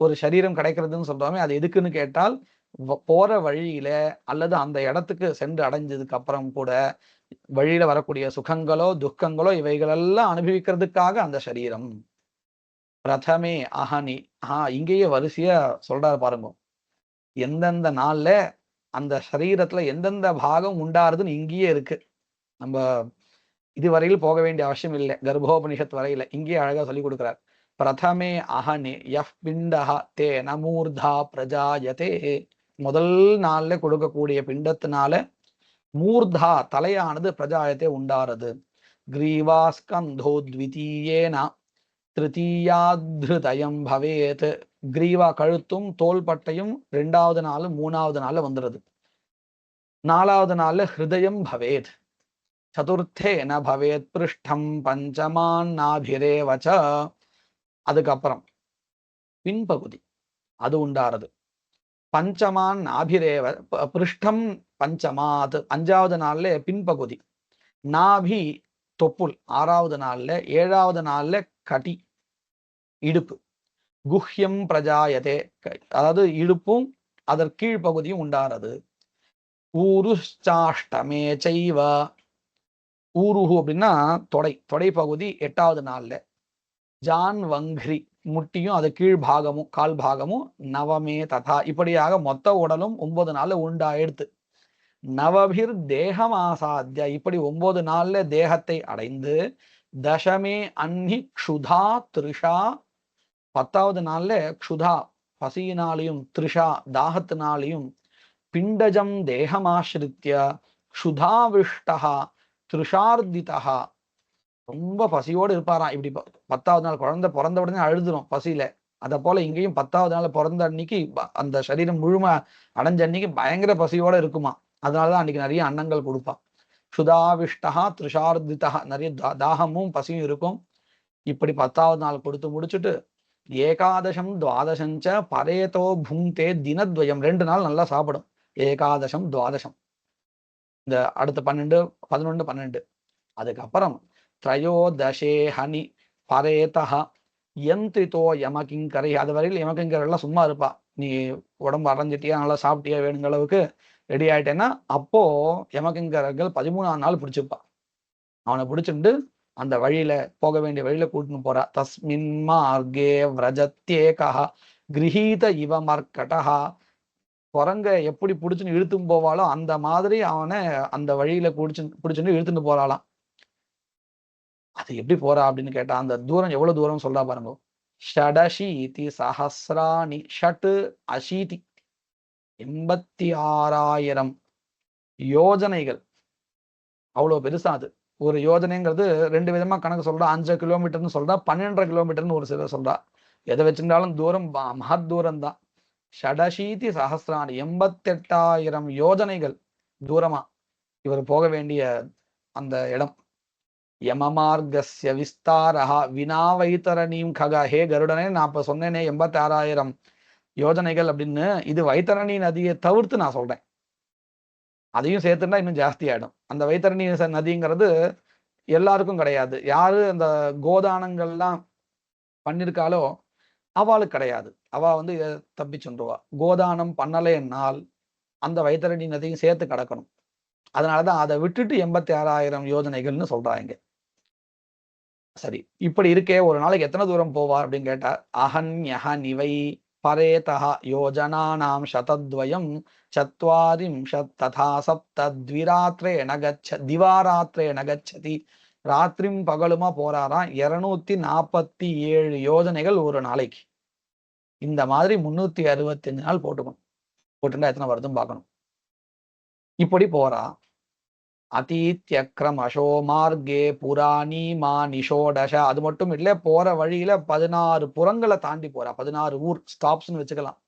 ஒரு சரீரம் கிடைக்கிறதுன்னு சொல்றோமே, அது எதுக்குன்னு கேட்டால் போற வழியில அல்லது அந்த இடத்துக்கு சென்று அடைஞ்சதுக்கு அப்புறம் கூட வழியில வரக்கூடிய சுகங்களோ துக்கங்களோ இவைகளெல்லாம் அனுபவிக்கிறதுக்காக அந்த சரீரம். பிரதமே அஹனி, இங்கேயே வரிசையா சொல்றாரு பாருங்க. எந்தெந்த நாள்ல அந்த சரீரத்துல எந்தெந்த பாகம் உண்டாருதுன்னு இங்கேயே இருக்கு. நம்ம இதுவரையில் போக வேண்டிய அவசியம் இல்லை, கர்ப்போபனிஷத் வரையில இங்கேயே அழகா சொல்லி கொடுக்கிறார். பிரதமே அஹனி யஃப் பிண்டஹ தே நமூர்தா பிரஜாயதே. முதல் நாள்ல கொடுக்கக்கூடிய பிண்டத்தினால மூர்தா தலையானது பிரஜாயத்தை உண்டாறது. கிரீவாஸ்கந்தோ த்விதீயேன திருத்தீயாத்ருதயம் பவேத். கிரீவா கழுத்தும் தோள்பட்டையும் 2வது நாள் 3வது நாள்ல வந்துடுது. 4வது நாள்ல ஹிருதயம் பவேத். சதுர்த்தேன பவேத் பிருஷ்டம் பஞ்சமான் நாபிரேவச்ச. அதுக்கப்புறம் பின்பகுதி அது உண்டாறது. பஞ்சமான் நாபிரேவ பிருஷ்டம் பஞ்சமாத் 5வது நாள்ல பின்பகுதி. நாபி தொப்புள் 6வது நாள்ல. 7வது நாள்ல கடி இடுப்பு. குஹ்யம் பிரஜாயதே, அதாவது இடுப்பும் அதற்கு கீழ்ப்பகுதியும் உண்டாறது. ஊருஷ்சாஷ்டமே செய்வ. ஊருஹு அப்படின்னா தொடை பகுதி 8வது நாள்ல. ஜான் வங்கிரி முட்டியும் அது கீழ்பாகமும் கால் பாகமும். நவமே ததா, இப்படியாக மொத்த உடலும் 9 நாள்ல உண்டாயிடுத்து. நவபிர் தேகம் ஆசாத்திய, இப்படி 9 நாள்ல தேகத்தை அடைந்து. தசமே அன்னி க்ஷுதா திருஷா, 10வது நாள்ல க்ஷுதா பசியினாலையும் திருஷா தாகத்தினாலையும். பிண்டஜம் தேகமாசிரித்ய க்ஷுதாவிஷ்டா திருஷார்திதா, ரொம்ப பசியோடு இருப்பாராம். இப்படி 10வது நாள் குழந்தை பிறந்த உடனே அழுதுரும் பசியில. அதை போல இங்கேயும் 10வது நாள் பிறந்த அன்னைக்கு அந்த சரீரம் முழுமை அடைஞ்ச அன்னைக்கு பயங்கர பசியோட இருக்குமா. அதனாலதான் அன்னைக்கு நிறைய அன்னங்கள் கொடுப்பான். க்ஷுதாவிஷ்டா திருஷார்திதா, நிறைய தாகமும் பசியும் இருக்கும். இப்படி 10வது நாள் கொடுத்து முடிச்சுட்டு ஏகாதசம் துவாதசஞ்ச பரேதோ புங்தே தினத்வயம், 2 நாள் நல்லா சாப்பிடும். ஏகாதசம் துவாதசம், இந்த அடுத்த 12 11 12. அதுக்கப்புறம் திரையோதசே ஹனி பரேதா யந்திரிதோ யமகிங்கரை, அது வரையில் யமகிங்கர் எல்லாம் சும்மா இருப்பா. நீ உடம்பு அரைஞ்சிட்டியா, நல்லா சாப்பிட்டியா, வேணுங்கிற அளவுக்கு ரெடி ஆயிட்டேன்னா அப்போ யமகிங்கர்கள் 13ஆம் நாள் பிடிச்சிப்பா. அவனை பிடிச்சிட்டு அந்த வழியில போக வேண்டிய வழியில கூட்டின்னு போறா. தஸ்மின் மார்கே விரஜத்யேகா கிரஹீத இவ மர்க்கடா. குரங்க எப்படி பிடிச்சுன்னு இழுத்துன்னு போவாளோ அந்த மாதிரி அவனை அந்த வழியில பிடிச்சுன்னு இழுத்துட்டு போறாளாம். அது எப்படி போறா அப்படின்னு கேட்டா, அந்த தூரம் எவ்வளவு தூரம் சொல்றா பாருங்க. ஷடஷீதி சஹசிராணி ஷட் அஷீதி, 86,000 யோஜனைகள். அவ்வளவு பெருசா அது. ஒரு யோஜனைங்கிறது 2 விதமா கணக்கு சொல்றா. 5 கிலோமீட்டர்னு சொல்றா, 12 கிலோமீட்டர்னு ஒரு சிலர் சொல்றா. எதை வச்சிருந்தாலும் தூரம் மகத் தூரம் தான். ஷடஷீதி சஹசிராணி, 88,000 யோஜனைகள் தூரமா இவர் போக வேண்டிய அந்த இடம். யமமார்கஸ்ய விஸ்தாரஹா வினா வைத்தரணீம் ககா. ஹே கருடனே, நான் இப்ப சொன்னேனே 86,000 யோஜனைகள் அப்படின்னு, இது வைத்தரணி நதியை தவிர்த்து நான் சொல்றேன். அதையும் சேர்த்துட்டா இன்னும் ஜாஸ்தி ஆயிடும். அந்த வைத்தரணி நதிங்கிறது எல்லாருக்கும் கிடையாது. யாரு அந்த கோதானங்கள்லாம் பண்ணிருக்காளோ அவளுக்கு கிடையாது. அவ இதை தப்பிச்சுருவா. கோதானம் பண்ணலைன்னால் அந்த வைத்தரணி நதியும் சேர்த்து கடக்கணும். அதனாலதான் அதை விட்டுட்டு 86,000 யோஜனைகள்னு சொல்றாங்க. சரி, இப்படி இருக்கே ஒரு நாளைக்கு எத்தனை தூரம் போவார் அப்படின்னு கேட்டா, அஹன்யஹ நிவை பரேதஹ யோஜனானாம் சதத்வயம் சத்வாரிம்ஷத் ததா சப்த த்விராத்ரேண திவாராத்ரேண கச்சதி. ராத்திரியும் பகலுமா போறாராம். 247 யோஜனைகள் ஒரு நாளைக்கு. இந்த மாதிரி 365 நாள் போட்டுக்கணும். போட்டுட்டா எத்தனை வருதுன்னு பார்க்கணும். இப்படி போறா. அதீத்யக்ரமசோ மார்க்கே புராணி மா நிஷோடஷ. அது மட்டும் இல்லை, போற வழியில 16 புறங்களை தாண்டி போறா. 16 ஊர் ஸ்டாப்ஸ்ன்னு வச்சுக்கலாம்.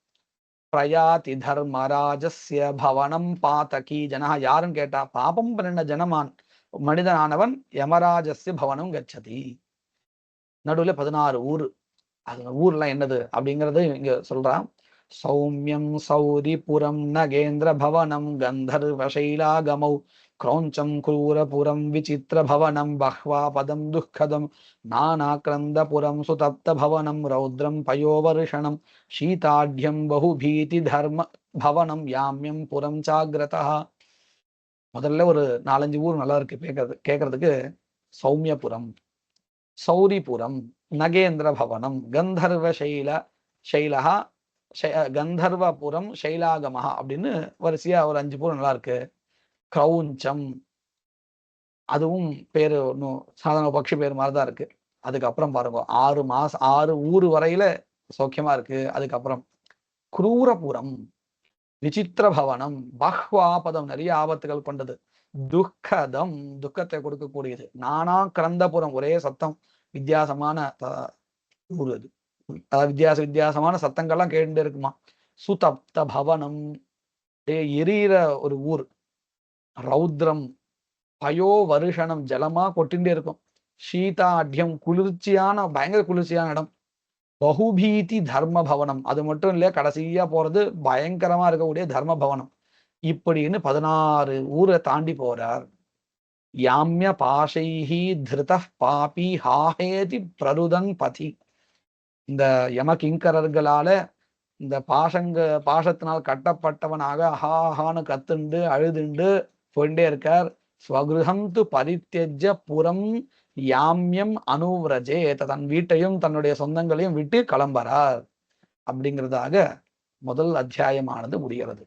பிரயாதி தர்மராஜஸ்ய பவனம் பாதகி ஜனா. யாருன்னு கேட்டா, பாபம் பண்ணின ஜனமான் மனிதனானவன் யமராஜஸ்ய பவனம் கச்சதி. நடுவுல 16 ஊர். அது ஊர்லாம் என்னது அப்படிங்கறது இங்க சொல்றான். சௌமியம் சௌரிபுரம் நகேந்திர பவனம் கந்தர்வசைலாகமௌ கிரௌஞ்சம் क्रूरपुरं விசித்திர பவனம் பஹ்வா பதம் துக்கதம் நானாக்ரந்தபுரம் சுதப்த பவனம் ரௌத்ரம் பயோவர்ஷணம் சீதாட்யம் பகுபீதி தர்ம பவனம் யாமியம் புரம் சாக்ரதா. முதல்ல ஒரு 4-5 ஊர் நல்லா இருக்கு கேட்கறதுக்கு. சௌமியபுரம், சௌரிபுரம், நகேந்திர பவனம், கந்தர்வ சைலகா, கந்தர்வபுரம், சைலாகமஹா அப்படின்னு வரிசையா ஒரு 5 பூரம் நல்லா இருக்கு. கிரௌஞ்சம், அதுவும் பேரு ஒன்றும் சாதாரண பக்ஷி பேர் மாதிரிதான் இருக்கு. அதுக்கப்புறம் பாருங்க, 6 ஊர் வரையில சௌக்கியமா இருக்கு. அதுக்கப்புறம் குரூரபுரம், விசித்திர பவனம், பஹ்வாபதம், நிறைய ஆபத்துகள் கொண்டது, துக்கதம், துக்கத்தை கொடுக்கக்கூடியது, நானா கிரந்தபுரம், ஒரே சத்தம், வித்தியாசமான ஊர் அது. அதாவது வித்தியாசமான சத்தங்கள்லாம் கேட்டு இருக்குமா. சுதப்த பவனம், எரியிற ஒரு ஊர். ரௌத்ரம், பயோ வருஷணம், ஜலமா கொட்டிண்டே இருக்கும். சீதாட்யம், குளிர்ச்சியான, பயங்கர குளிர்ச்சியான இடம். பகுபீதி தர்ம பவனம், அது மட்டும் இல்ல, கடைசியா போறது பயங்கரமா இருக்கக்கூடிய தர்ம பவனம். இப்படின்னு 16 ஊரை தாண்டி போறார். யாமிய பாஷைஹி திருத பாபி ஹாஹேதி பிரருதன் பதி. இந்த யம கிங்கரர்களால இந்த பாசத்தினால் கட்டப்பட்டவனாக ஹாஹான்னு கத்துண்டு அழுதுண்டு போயிட்டே இருக்கார். ஸ்வகிருஹந்து பரித்யஜ புறம் யாமியம் அனுவ்ரஜே. தன் வீட்டையும் தன்னுடைய சொந்தங்களையும் விட்டு கிளம்புறார். அப்படிங்கிறதாக முதல் அத்தியாயமானது முடிகிறது.